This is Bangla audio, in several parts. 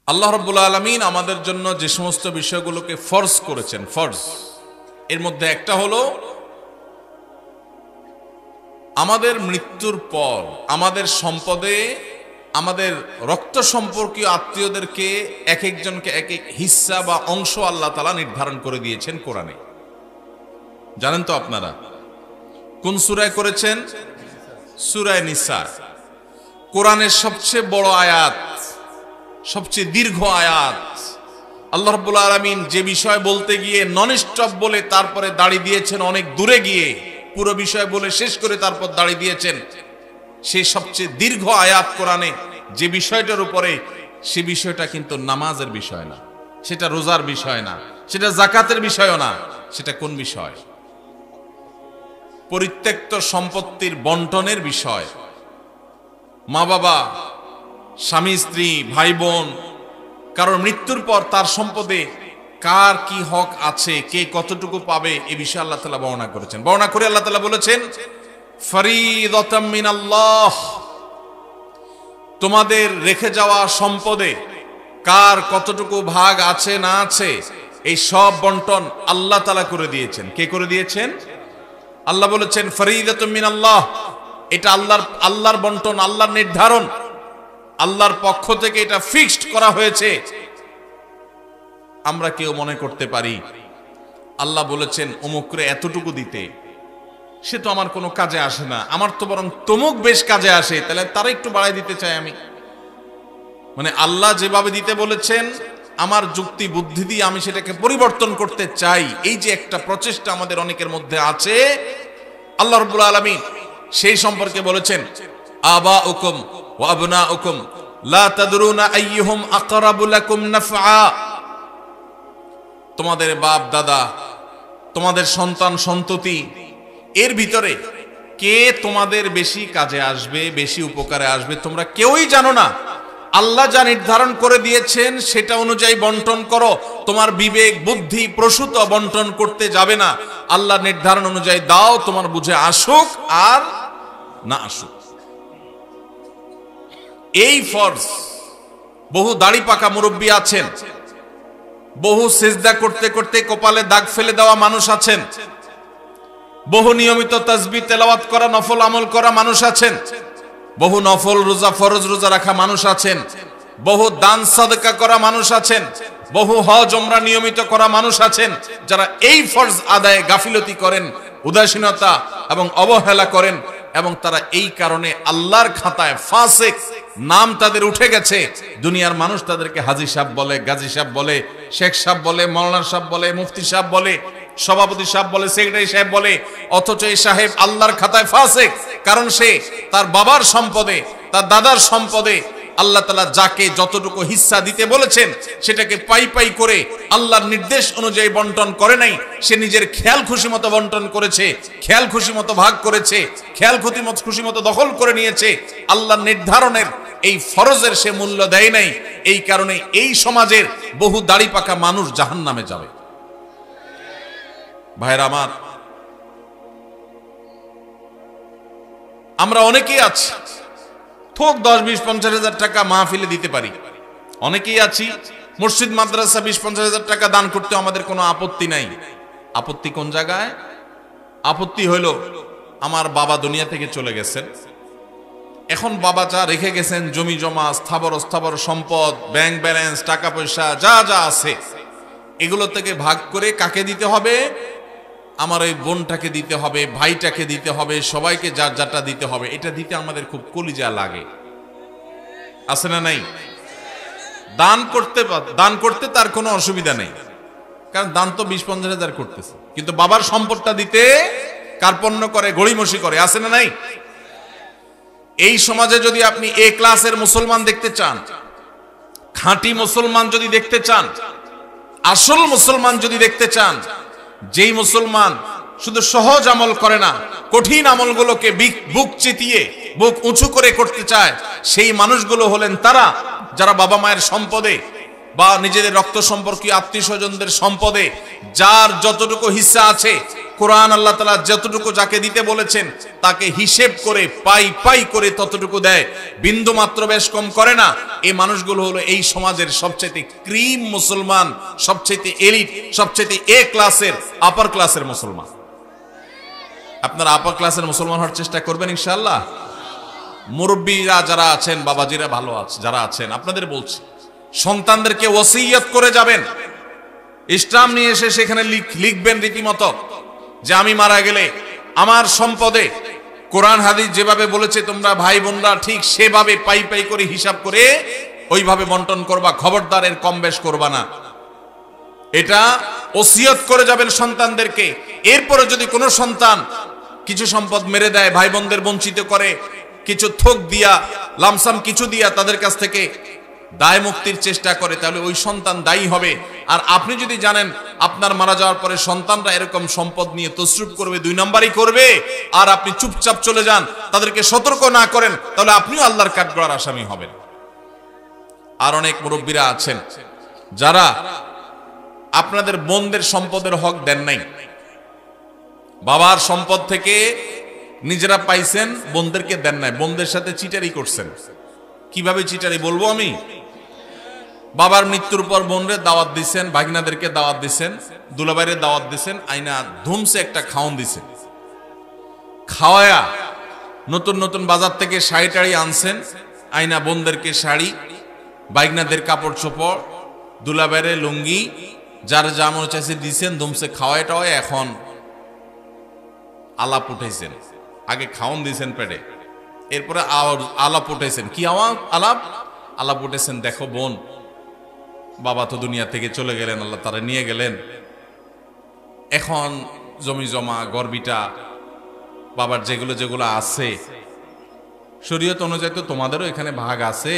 আল্লাহ রাব্বুল আলামিন আমাদের জন্য যে সমস্ত বিষয়গুলোকে ফরজ করেছেন, ফরজ এর মধ্যে একটা হলো আমাদের মৃত্যুর পর আমাদের সম্পদে আমাদের রক্ত সম্পর্কীয় আত্মীয়দেরকে এক একজনকে এক এক হিস্সা বা অংশ আল্লাহ তাআলা নির্ধারণ করে দিয়েছেন কোরআনে। জানেন তো আপনারা কোন সূরায় করেছেন? সূরা নিসা। কোরআনের সবচেয়ে বড় আয়াত, সবচেয়ে দীর্ঘ আয়াত। আল্লাহ রাব্বুল আলামিন যে বিষয় বলতে গিয়ে নন স্টপ বলে তারপরে দাড়ি দিয়েছেন অনেক দূরে গিয়ে, পুরো বিষয় বলে শেষ করে তারপর দাড়ি দিয়েছেন, সেই সবচেয়ে দীর্ঘ আয়াত কোরআনে যে বিষয়টার উপরে, সে বিষয়টা কিন্তু নামাজের বিষয় না, সেটা রোজার বিষয় না, সেটা যাকাতের বিষয়ও না। সেটা কোন বিষয়? পরিত্যক্ত সম্পত্তির বন্টনের বিষয়। মা বাবা, স্বামী স্ত্রী, ভাই বোন, কারণ মৃত্যুর পর তার সম্পদে কার কি হক আছে, কে কতটুকু পাবে, এই বিষয়ে আল্লাহ তাআলা বর্ণনা করেছেন। বর্ণনা করে আল্লাহ তাআলা বলেছেন, ফরিদাতাম মিনাল্লাহ, তোমাদের রেখে যাওয়া সম্পদে কার কতটুকু ভাগ আছে না আছে, এই সব বন্টন আল্লাহ তাআলা করে দিয়েছেন। কে করে দিয়েছেন? আল্লাহ বলেছেন ফরিদাতুম মিনাল্লাহ, এটা আল্লাহর বন্টন, আল্লাহর নির্ধারণ, আল্লাহর পক্ষ থেকে এটা ফিক্সড করা হয়েছে। আমরা কেউ মনে করতে পারি আল্লাহ বলেছেন অমুকরে এতটুকু দিতে, সে তো আমার কোনো কাজে আসে না, আমার তো বরং তমুক বেশ কাজে আসে, তাহলে তারা একটু বাড়াই দিতে চাই আমি। মানে আল্লাহ যেভাবে দিতে বলেছেন, আমার যুক্তি বুদ্ধি দিয়ে আমি সেটাকে পরিবর্তন করতে চাই, এই যে একটা প্রচেষ্টা আমাদের অনেকের মধ্যে আছে, আল্লাহ রাব্বুল আলামিন সেই সম্পর্কে বলেছেন, আবাউকুম ওয়া আবনাউকুম লা তাদরুনা আইয়ুহুম আকরাবু লাকুম নাফআ, তোমাদের বাপ দাদা, তোমাদের সন্তান সন্ততি, এর ভিতরে কে তোমাদের বেশি কাজে আসবে, বেশি উপকারে আসবে, তোমরা কেউই জানো না। আল্লাহ যা নির্ধারণ করে দিয়েছেন সেটা অনুযায়ী বন্টন করো। তোমার বিবেক বুদ্ধি প্রসূত বন্টন করতে যাবে না, আল্লাহ নির্ধারণ অনুযায়ী দাও, তোমার বুঝে আসুক আর না আসুক। এই ফরজ। বহু দাড়ি পাকা মুরব্বী আছেন, বহু সিজদা করতে করতে কপালে দাগ ফেলে দেওয়া মানুষ আছেন, বহু নিয়মিত তাসবিহ তেলাওয়াত করা নফল আমল করা মানুষ আছেন, বহু নফল রোজা ফরজ রোজা রাখা মানুষ আছেন, বহু দান সাদকা করা মানুষ আছেন, বহু হজ ওমরা নিয়মিত করা মানুষ আছেন, যারা এই ফরজ আদায়ে গাফিলতি করেন, উদাসীনতা এবং অবহেলা করেন, এবং তারা এই কারণে আল্লাহর খাতায় ফাসিক নাম তাদের উঠে গেছে। দুনিয়ার মানুষ তাদেরকে হাজী সাহেব বলে, গাজী সাহেব বলে, শেখ সাহেব বলে, মাওলানা সাহেব বলে, মুফতি সাহেব বলে, সভাপতি সাহেব বলে, সেক্রেটারি সাহেব বলে, অথচ এই সাহেব আল্লাহর খাতায় ফাসিক। কারণ সে তার বাবার সম্পদে, তার দাদার সম্পদে আল্লাহ তাআলা যাকে যতটুকু হিস্সা দিতে বলেছেন সেটাকে পাই পাই করে আল্লাহর নির্দেশ অনুযায়ী বন্টন করে নাই। সে নিজের খেয়াল খুশি মতো বন্টন করেছে, খেয়াল খুশি মতো ভাগ করেছে, খেয়াল খুশি মতো দখল করে নিয়েছে। আল্লাহর নির্ধারণের এই ফরজের সে মূল্য দেয় নাই। এই কারণে এই সমাজের বহু দাড়ি পাকা মানুষ জাহান্নামে যাবে। ভাইরা আমার, আমরা অনেকেই আছি থোক 10, 20, 50 হাজার টাকা মাহফিলে দিতে পারি। অনেকেই আছি মসজিদ মাদ্রাসা 20, 50 হাজার টাকা দান করতে আমাদের কোনো আপত্তি নাই। আপত্তি কোন জায়গায়? আপত্তি হইল আমার বাবা দুনিয়া থেকে চলে গেছেন, এখন বাবা যা রেখে গেছেন জমি জমা, স্থাবর অস্থাবর সম্পদ, ব্যাংক ব্যালেন্স, টাকা পয়সা যা যা আছে, এগুলো থেকে ভাগ করে কাকে দিতে হবে? আমার ওই বোনটাকে দিতে হবে, ভাইটাকে দিতে হবে, সবাইকে যার যারটা দিতে হবে। এটা দিতে আমাদের খুব কলিজা লাগে, আছে না নাই? দান করতে তার কোনো অসুবিধা নেই, কারণ দান তো 20, 50 হাজার করতেছে, কিন্তু বাবার সম্পদটা দিতে কার্পণ্য করে, গড়িমসি করে, আছে না নাই? এই সমাজে যদি আপনি এ ক্লাসের মুসলমান দেখতে চান, খাঁটি মুসলমান যদি দেখতে চান, আসল মুসলমান যদি দেখতে চান, যেই মুসলমান শুধু সহজ আমল করে না, কঠিন আমলগুলোকে বুক চিতিয়ে বুক উঁচু করে করতে চায়, সেই মানুষগুলো হলেন তারা যারা বাবা মায়ের সম্পদে বা নিজেদের রক্ত সম্পর্কীয় আত্মীয় স্বজনদের সম্পদে যার যতটুকু হিস্সা আছে কোরআন আল্লাহ তাআলা যতটুকু যাকে দিতে বলেছেন তাকে হিসেব করে পাই পাই করে ততটুকু দেয়, বিন্দু মাত্র বেশ কম করে না। এই মানুষগুলো হলো এই সমাজের সবচেয়ে ক্রিম মুসলমান, সবচেয়ে এলিট, সবচেয়ে এ ক্লাসের, আপার ক্লাসের মুসলমান। আপনারা আপার ক্লাসের মুসলমান হওয়ার চেষ্টা করবেন ইনশাআল্লাহ। মুরব্বীরা যারা আছেন, বাবাজিরা ভালো আছে যারা আছেন, আপনাদের বলছি সন্তানদেরকে ওসিয়ত করে যাবেন। ইসলাম নিয়ে এসে সেখানে লিখবেন রীতিমতো যে আমি মারা গেলে আমার সম্পদে কোরআন হাদিস যেভাবে বলেছে তোমরা ভাই বোনরা ঠিক সেভাবে পাই পাই করে হিসাব করে ওইভাবে বন্টন করবা, খবরদার এর কম বেশ করবা না। এটা ওসিয়ত করে যাবেন সন্তানদেরকে। এরপরে যদি কোনো সন্তান কিছু সম্পদ মেরে দেয়, ভাই বোনদের বঞ্চিত করে, কিছু থোক দিয়া লামসাম কিছু দিয়া তাদের কাছ থেকে দায় মুক্তির চেষ্টা করে, তাহলে ওই সন্তান দায়ী হবে। আর আপনি যদি জানেন আপনার মারা যাওয়ার পরে সন্তানরা এরকম সম্পদ নিয়ে তসরুপ করবে, 2 নম্বরই করবে, আর আপনি চুপচাপ চলে যান, তাদেরকে সতর্ক না করেন, তাহলে আপনিও আল্লাহর কাঠগড়ার আসামি হবেন। আর অনেক মুরব্বীরা আছেন যারা আপনাদের বোনদের সম্পদের হক দেন নাই, বাবার সম্পদ থেকে নিজেরা পাইছেন, বোনদেরকে দেন নাই, বোনদের সাথে চিটারি করছেন। কিভাবে চিটারি বলবো আমি? বাবার মৃত্যুর পর বোনরে দাওয়াত দিছেন, ভাগিনাদেরকে দাওয়াত দিছেন, দুলাভাইরে দাওয়াত দিছেন, আইনা ধুমসে একটা খাওন দিছেন, খাওয়ায়া নতুন নতুন বাজার থেকে শাড়ি টাড়ি আনছেন, আইনা বোনদেরকে শাড়ি, ভাগিনাদের কাপড় চোপড়, দুলাভাইরে লুঙ্গি, যার যা মনে চাইছে দিছেন, ধুমসে খাওয়ায় টাওয়ায় এখন আলাপ উঠাইছেন। আগে খাওন দিছেন পেটে, এরপরে আলাপ উঠাইছেন। কি আলাপ উঠেছেন, দেখো বোন, বাবা তো দুনিয়া থেকে চলে গেলেন, আল্লাহ তারা নিয়ে গেলেন, এখন জমি জমা গর্বিটা বাবার যেগুলো যেগুলো আছে শরীয়ত অনুযায়ী তো তোমাদেরও এখানে ভাগ আছে,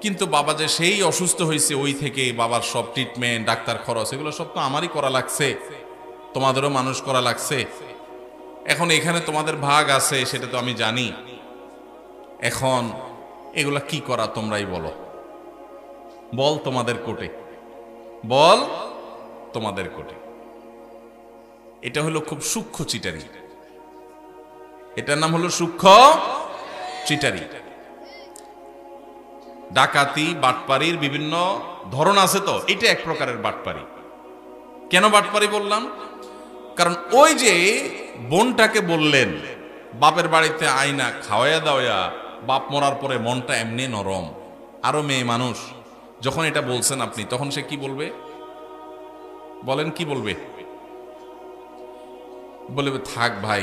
কিন্তু বাবা যে সেই অসুস্থ হয়েছে ওই থেকে বাবার সব ট্রিটমেন্ট, ডাক্তার খরচ, এগুলো সব তো আমারই করা লাগছে, তোমাদেরও মানুষ করা লাগছে। এখন এখানে তোমাদের ভাগ আছে সেটা তো আমি জানি, এখন এগুলা কি করা তোমরাই বলো, বল তোমাদের কোটে, বল তোমাদের কোটে। এটা হলো খুব সূক্ষ্ম চিটারি, এটার নাম হলো সূক্ষ্ম চিটারি। ডাকাতি বাটপারির বিভিন্ন ধরন আছে, তো এটা এক প্রকারের বাটপারি। কেন বাটপারি বললাম? কারণ ওই যে বোনটাকে বললেন বাপের বাড়িতে আইনা খাওয়াইয়া দাওয়া, বাপ মরার পরে মনটা এমনি নরম, আরো মেয়ে মানুষ, যখন এটা বলছেন আপনি, তখন সে কি বলবে বলেন? কি বলবে? বলবে থাক ভাই,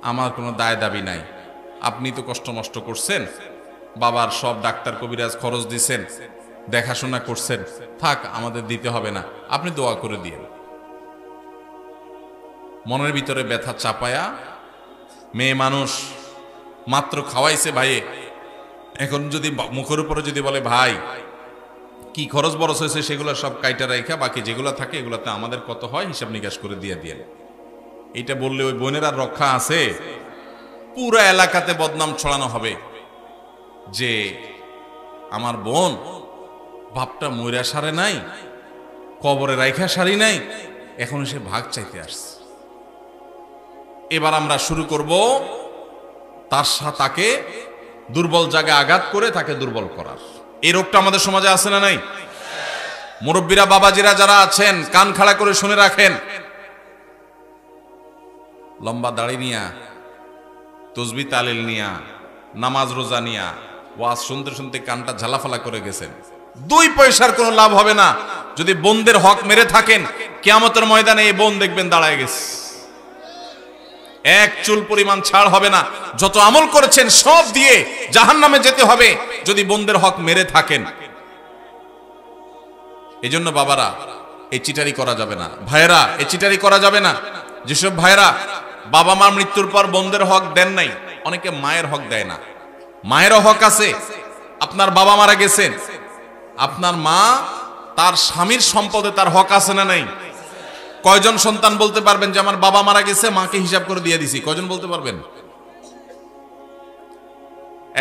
আমার কোনো দায় দাবি নাই, আপনি তো কষ্ট মষ্ট করছেন, বাবার সব ডাক্তার কবিরাজ খরচ দিছেন, দেখাশোনা করছেন, থাক আমাদের দিতে হবে না, আপনি দোয়া করে দিয়েন। মনের ভিতরে ব্যথা চাপায়া মেয়ে মানুষ মাত্র খাওয়াইছে ভাইয়ে, এখন যদি মুখের উপরে যদি বলে ভাই কি খরচ বরচ হয়েছে সেগুলো সব কাইটা রাখা, বাকি যেগুলো থাকে এগুলোতে আমাদের কত হয় হিসাব নিকাশ করে দিয়ে দিয়ে, এইটা বললে ওই বোনের আর রক্ষা আছে? পুরো এলাকাতে বদনাম ছড়ানো হবে যে আমার বোন বাপটা মইরা সারে নাই, কবরে রাইখা সারি নাই, এখন সে ভাগ চাইতে আসছে। এবার আমরা শুরু করব তাকে দুর্বল জায়গায় আঘাত করে তাকে দুর্বল করার। এই রোগটা আমাদের সমাজে আছে না নাই? মুরব্বীরা বাবাজিরা যারা আছেন কান খাড়া করে শুনে রাখেন, লম্বা দাড়ি নিয়া, তসবিহ তালিল নিয়া, নামাজ রোজা নিয়া ওয়াজ শুনতে শুনতে কানটা ঝালাফালা করে গেছেন, 2 পয়সার কোনো লাভ হবে না। যদি বোনদের হক মেরে থাকেন, কিয়ামতের ময়দানে এই বোন দেখবেন দাঁড়ায় গেছে, এক চুল পরিমাণ ছাড় হবে না। যত আমল করেছেন সব দিয়ে জাহান্নামে যেতে হবে যদি বোনদের হক মেরে থাকেন। এজন্য বাবারা এই চিটারি করা যাবে না, ভাইয়েরা এই চিটারি করা যাবে না। যেসব ভাইয়েরা বাবা মার মৃত্যুর পর বোনদের হক দেন নাই, অনেকে মায়ের হক দেয় না, মায়েরও হক আছে। আপনার বাবা মারা গেছেন, আপনার মা তার স্বামীর সম্পদে তার হক আছে না নাই? কয়জন সন্তান বলতে পারবেন যে আমার বাবা মারা গেছে, মাকে হিসাব করে দিয়ে দিছি? কয়জন বলতে পারবেন?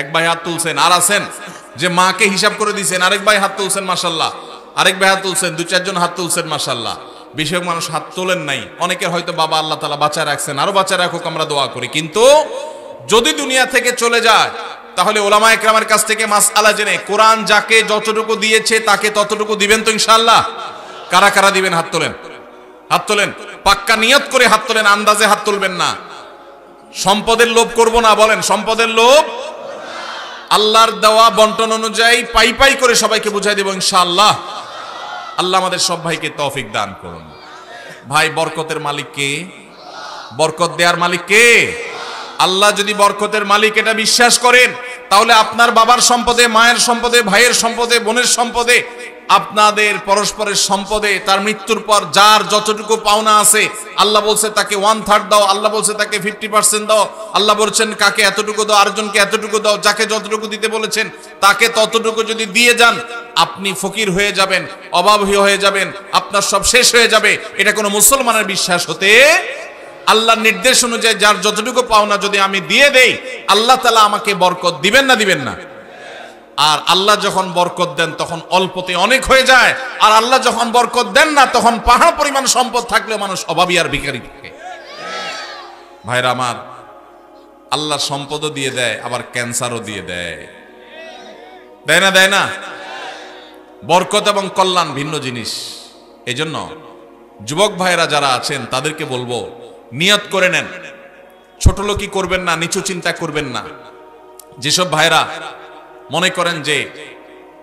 এক ভাই হাত তুলছেন। আর আছেন যে মাকে হিসাব করে দিয়েছেন? আরেক ভাই হাত তুলছেন মাশাআল্লাহ, আরেক ভাই হাত তুলছেন, 2-4 জন হাত তুলছেন মাশাআল্লাহ। বেশি মানুষ হাত তোলেন নাই। অনেকের হয়তো বাবা আল্লাহ তাআলা বাঁচায় রাখছেন, আরো বাঁচায় রাখুক, আমরা দোয়া করি। কিন্তু যদি দুনিয়া থেকে চলে যায় তাহলে ওলামা একরামের কাছ থেকে মাসআলা জেনে কোরআন যাকে যতটুকু দিয়েছে তাকে ততটুকু দিবেন তো ইনশাআল্লাহ? কারা কারা দিবেন হাত তোলেন, হাত তোলেন, পাক্কা নিয়ত করে হাত তোলেন, আন্দাজে হাত তুলবেন না। সম্পদের লোভ করব না, বলেন সম্পদের লোভ। আল্লাহর দেওয়া বন্টন অনুযায়ী পাই পাই করে সবাইকে বুঝাই দেব ইনশাআল্লাহ। আল্লাহ আমাদের সব ভাইকে তৌফিক দান করুন। ভাই, বরকতের মালিক কে? বরকত দেওয়ার মালিক কে? আল্লাহ। যদি বরকতের মালিক এটা বিশ্বাস করেন তাহলে আপনার বাবার সম্পদে, মায়ের সম্পদে, ভাইয়ের সম্পদে, বোনের সম্পদে, আপনাদের পরস্পরের সম্পদে তার মৃত্যুর পর যার যতটুকু পাওনা আছে, আল্লাহ বলছে তাকে 1/3 দাও, আল্লাহ বলছে তাকে 50% দাও, আল্লাহ বলছেন কাকে এতটুকু দাও, আরেকজনকে এতটুকু দাও, যাকে যতটুকু দিতে বলেছেন তাকে ততটুকু যদি দিয়ে যান, আপনি ফকির হয়ে যাবেন, অভাবী হয়ে যাবেন, আপনার সব শেষ হয়ে যাবে। এটা কোনো মুসলমানের বিশ্বাস হতে, আল্লাহর নির্দেশ অনুযায়ী যার যতটুকু পাওনা যদি আমি দিয়ে দেই, আল্লাহ তাআলা আমাকে বরকত দিবেন না দিবেন না? আর আল্লাহ যখন বরকত দেন তখন অল্পতে অনেক হয়ে যায়, আর আল্লাহ যখন বরকত দেন না তখন পাহাড় পরিমাণ সম্পদ থাকলেও মানুষ অভাবী আর ভিখারি থাকে। ভাইরা আমার, আল্লাহ সম্পদও দিয়ে দেয়, আবার ক্যান্সারও দিয়ে দেয়, দেয় না? দেয় না? বরকত এবং কল্যাণ ভিন্ন জিনিস। এজন্য যুবক ভাইরা যারা আছেন তাদেরকে বলবো, নিয়ত করে নেন, ছোট লোকই করবেন না, নিচু চিন্তা করবেন না। যেসব ভাইরা মনে করেন যে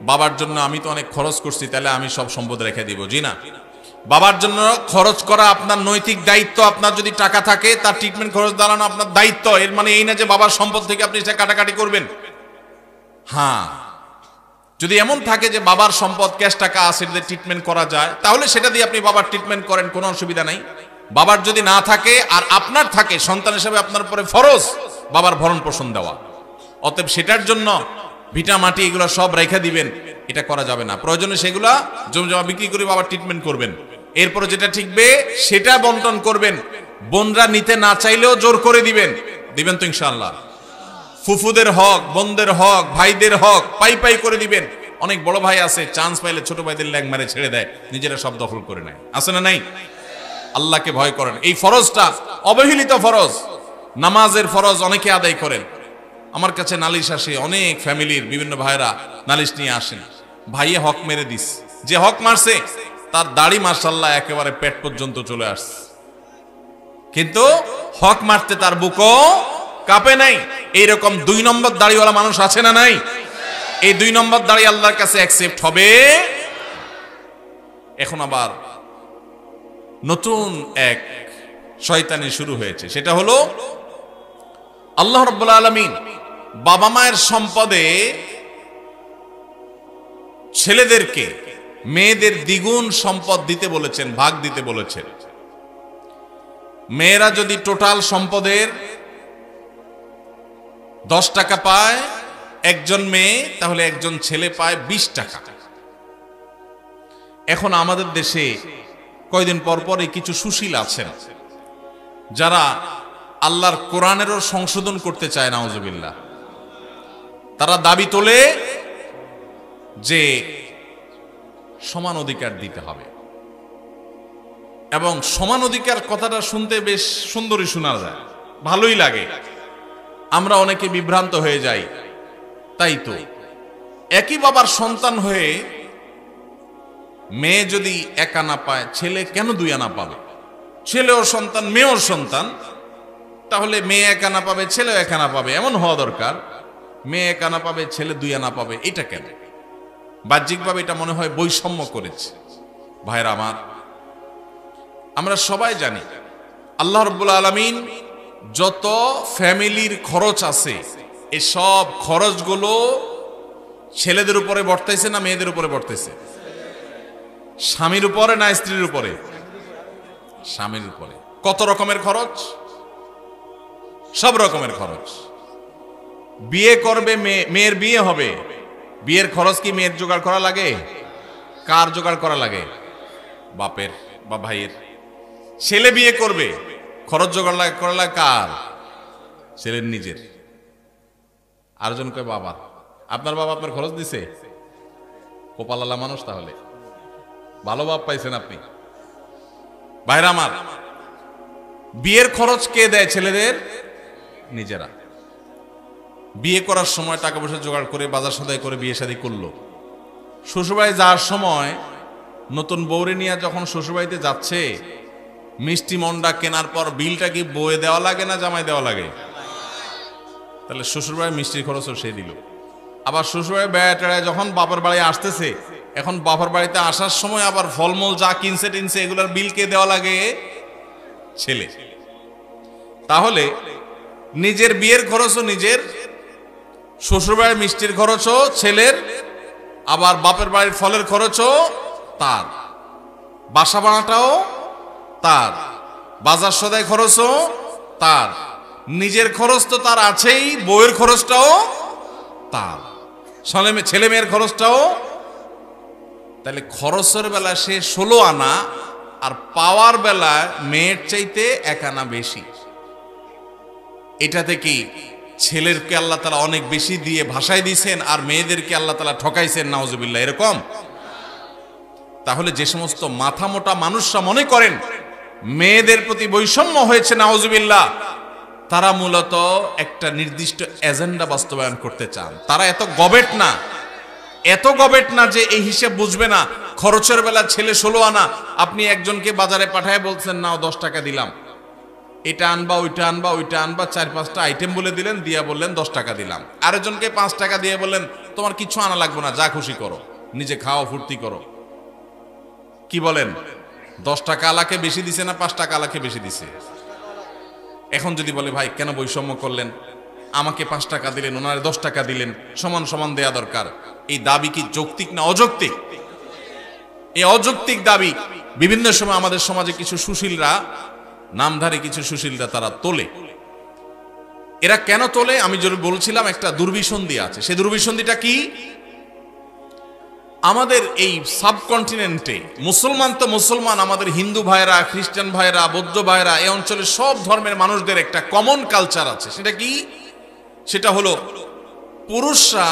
বাবার জন্য আমি তো অনেক খরচ করছি, তাহলে আমি সব সম্পদ রেখে দিব, জি না। বাবার জন্য খরচ করা আপনার নৈতিক দায়িত্ব। আপনার যদি টাকা থাকে তার ট্রিটমেন্ট খরচ দাঁড়ানো আপনার দায়িত্ব। এর মানে এই না যে বাবার সম্পদ থেকে আপনি সেটা কাটাকাটি করবেন। হ্যাঁ, যদি এমন থাকে যে বাবার সম্পদ ক্যাশ টাকা আছে, ট্রিটমেন্ট করা যায়, তাহলে সেটা দিয়ে আপনি বাবার ট্রিটমেন্ট করেন, কোনো অসুবিধা নাই। বাবার যদি না থাকে আর আপনার থাকে, সন্তান হিসেবে আপনার উপরে ফরজ বাবার ভরণ পোষণ দেওয়া। অতএব সেটার জন্য ভিটা মাটি এগুলো সব রেখে দিবেন, এটা করা যাবে না। প্রয়োজনে সেগুলা জমি জমা বিক্রি করে বাবার ট্রিটমেন্ট করবেন। এরপরে যেটা ঠিকবে সেটা বন্টন করবেন। বোনরা নিতে না চাইলেও জোর করে দিবেন, দিবেন তো ইনশাআল্লাহ? ফুফুদের হক, বোনদের হক, ভাইদের হক পাই পাই করে দিবেন। অনেক বড় ভাই আছে, চান্স পাইলে ছোট ভাইদের ল্যাং মারে ছেড়ে দেয়, নিজেরা সব দখল করে নেয়, আছে না নাই? আল্লাহকে ভয় করেন। এই ফরজটা অবহেলিত ফরজ, নামাজের ফরজ অনেকে আদায় করেন। আমার কাছে নালিশ আসে, অনেক ফ্যামিলির বিভিন্ন ভাইরা নালিশ নিয়ে আসেন, ভাইয়ে হক মেরে দিস, যে হক মারছে তার দাড়ি মাশাআল্লাহ একেবারে পেট পর্যন্ত চলে আসছে, কিন্তু হক মারতে তার বুকও কাঁপে নাই। এইরকম 2 নম্বর দাড়িওয়ালা মানুষ আছে না নাই? এই 2 নম্বর দাড়ি আল্লাহর কাছে অ্যাকসেপ্ট হবে। এখন আবার নতুন এক শয়তানি শুরু হয়েছে, সেটা হলো আল্লাহ রাব্বুল আলামিন বাবা মায়ের সম্পদে ছেলেদেরকে মেয়েদের দ্বিগুণ সম্পদ দিতে বলেছেন, ভাগ দিতে বলেছেন। মেয়েরা যদি টোটাল সম্পদের 10 টাকা পায় একজন মেয়ে, তাহলে একজন ছেলে পায় 20 টাকা। এখন আমাদের দেশে কয়দিন পর পর কিছু সুশীল আছেন যারা আল্লাহর কোরআনেরও সংশোধন করতে চায়, নাউজুবিল্লাহ। তারা দাবি তোলে যে সমান অধিকার দিতে হবে, এবং সমান অধিকার কথাটা শুনতে বেশ সুন্দরই শোনা যায়, ভালোই লাগে। আমরা অনেকে বিভ্রান্ত হয়ে যাই। তাই তো একই বাবার সন্তান হয়ে মেয়ে যদি 1 আনা পায়, ছেলে কেন 2 আনা পাবে? ছেলেও সন্তান, মেয়েও সন্তান, তাহলে মেয়ে 1 আনা পাবে, ছেলেও 1 আনা পাবে, এমন হওয়া দরকার। মেয়ে 1 আনা পাবে, ছেলে 2 আনা পাবে, এটা কেন? বাহ্যিকভাবে এটা মনে হয় বৈষম্য করেছে। ভাইরা আমার, আমরা সবাই জানি আল্লাহ রাব্বুল আলামিন যত ফ্যামিলির খরচ আছে, এই সব খরচগুলো ছেলেদের উপরে বর্তাইছে না মেয়েদের উপরে বর্তাইছে? স্বামীর উপরে না স্ত্রীর উপরে? স্বামীর উপরে। কত রকমের খরচ? সব রকমের খরচ। বিয়ে করবে মেয়ের বিয়ে হবে, বিয়ের খরচ কি মেয়ের জোগাড় করা লাগে? কার জোগাড় করা লাগে? বাপের বা ভাইয়ের। ছেলে বিয়ে করবে, খরচ জোগাড় করা লাগে কার? ছেলের নিজের। আরেকজন কয় বাবা। আপনার বাবা আপনার খরচ দিছে? কপালালা মানুষ, তাহলে ভালো বাপ পাইছেন আপনি। ভাইরা আমার, বিয়ের খরচ কে দেয়? ছেলেদের নিজেরা। বিয়ে করার সময় টাকা পয়সা জোগাড় করে বাজার সদাই করে বিয়ে শাদী করলো। শ্বশুরবাড়ি যাওয়ার সময় নতুন বউরে নিয়ে যখন শ্বশুরবাড়িতে যাচ্ছে, মিষ্টি মন্ডা কেনার পর বিলটা কি বউয়ে দেওয়া লাগে না জামাই দেওয়া লাগে? তাহলে শ্বশুরবাড়ির মিষ্টির খরচও সে দিল। আবার শ্বশুরবাড়ি বেড়ায় যখন বাপের বাড়ি আসতেছে, এখন বাপের বাড়িতে আসার সময় আবার ফলমূল যা কিনছে টিনছে এগুলোর বিল কে দেওয়া লাগে? ছেলে। তাহলে নিজের বিয়ের খরচও নিজের, শ্বশুরবাড়ির মিষ্টির খরচও ছেলের, আবার বাপের বাড়ির ফলের খরচও তার, বাসা ভাড়াটাও তার, বাজার সদাই খরচও তার, নিজের খরচ তো তার আছেই, বউয়ের খরচটাও তার, ছেলে মেয়ের খরচটাও। তাহলে খরচের বেলা সে 16 আনা, আর পাওয়ার বেলায় মেয়ের চাইতে 1 আনা বেশি। এটাতে কি ছেলেরকে আল্লাহ তাআলা অনেক বেশি দিয়ে ভাষায় দিয়েছেন, আর মেয়েদেরকে আল্লাহ তাআলা ঠকাইছেন? নাউজুবিল্লাহ, এরকম? তাহলে যে সমস্ত মাথা মোটা মানুষরা মনে করেন মেয়েদের প্রতি বৈষম্য হয়েছে, নাউজুবিল্লাহ, তারা মূলত একটা নির্দিষ্ট এজেন্ডা বাস্তবায়ন করতে চান। তারা এত গবেট না যে এই হিসেব বুঝবে না। খরচের বেলা ছেলে 16 আনা, আপনি একজনকে বাজারে পাঠায় বলছেন নাও 10 টাকা দিলাম, এটা আনবা ওইটা আনবা ওইটা আনবা, 4-5টা আইটেম বলে দিলেন, দিয়া বললেন 10 টাকা দিলাম। আরেকজনকে 5 টাকা দিয়ে বললেন তোমার কিছু আনা লাগবে না, যা খুশি করো, নিজে খাও, ফুর্তি করো। কি বলেন? 10 টাকা আলাকে বেশি দিছে না 5 টাকা আলাকে বেশি দিছে? এখন যদি বলে ভাই কেন বৈষম্য করলেন, আমাকে 5 টাকা দিলেন, ওনারে 10 টাকা দিলেন, সমান সমান দেয়া দরকার, এই দাবি কি যৌক্তিক না অযৌক্তিক? এই অযৌক্তিক দাবি বিভিন্ন সময় আমাদের সমাজে কিছু সুশীলরা, নামধারী কিছু সুশীলরা তারা তোলে। এরা কেন তোলে? আমি যেটা বলছিলাম, একটা দুর্বিসন্ধি আছে। সেই দুর্বিসন্ধিটা কি? আমাদের এই সাবকন্টিনেন্টে মুসলমান তো মুসলমান, আমাদের হিন্দু ভাইরা, খ্রিস্টান ভাইরা, বৌদ্ধ ভাইরা, এই অঞ্চলের সব ধর্মের মানুষদের একটা কমন কালচার আছে। সেটা কি? সেটা হলো পুরুষরা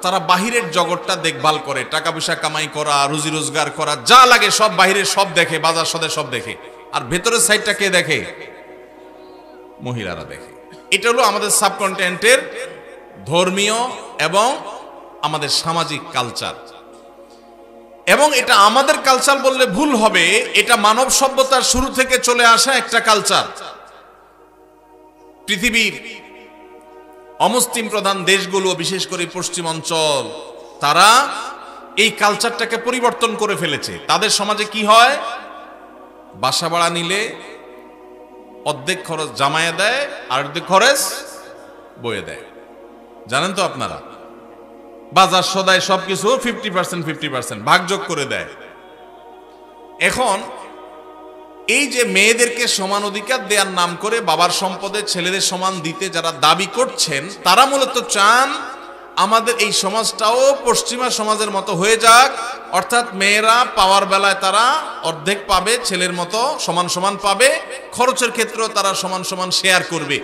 তারা বাহিরের জগৎটা দেখভাল করে, টাকা পয়সা কামাই করা, রুজি রোজগার করা, যা লাগে সব বাহিরের সব দেখে, বাজার সদে সব দেখে, আর ভেতরের সাইডটা কে দেখে? মহিলারা দেখে। এটা হলো আমাদের সাবকন্টিনেন্টের ধর্মীয় এবং আমাদের সামাজিক কালচার। এবং এটা আমাদের কালচার বললে ভুল হবে, এটা মানব সভ্যতার শুরু থেকে চলে আসা একটা কালচার। পৃথিবীর অমুসলিম প্রধান দেশগুলো, বিশেষ করে পশ্চিম অঞ্চল, তারা এই কালচারটাকে পরিবর্তন করে ফেলেছে। তাদের সমাজে কি হয়? বাসা ভাড়া নিলে অর্ধেক খরচ জামাইয়ে দেয়, আর অর্ধেক খরচ বইয়ে দেয়। জানেন তো আপনারা, বাজার সদায় সবকিছু 50% ভাগযোগ করে দেয়। এখন এই যে মেয়েদেরকে সমান অধিকার দেওয়ার নাম করে বাবার সম্পদে ছেলেদের সমান দিতে যারা দাবি করছেন, তারা মূলত চান আমাদের এই সমাজটাও পশ্চিমা সমাজের মতো হয়ে যাক, অর্থাৎ মেয়েরা পাওয়ার বেলায় তারা অর্ধেক পাবে, ছেলের মতো সমান সমান পাবে, খরচের ক্ষেত্রেও তারা সমান সমান শেয়ার করবে।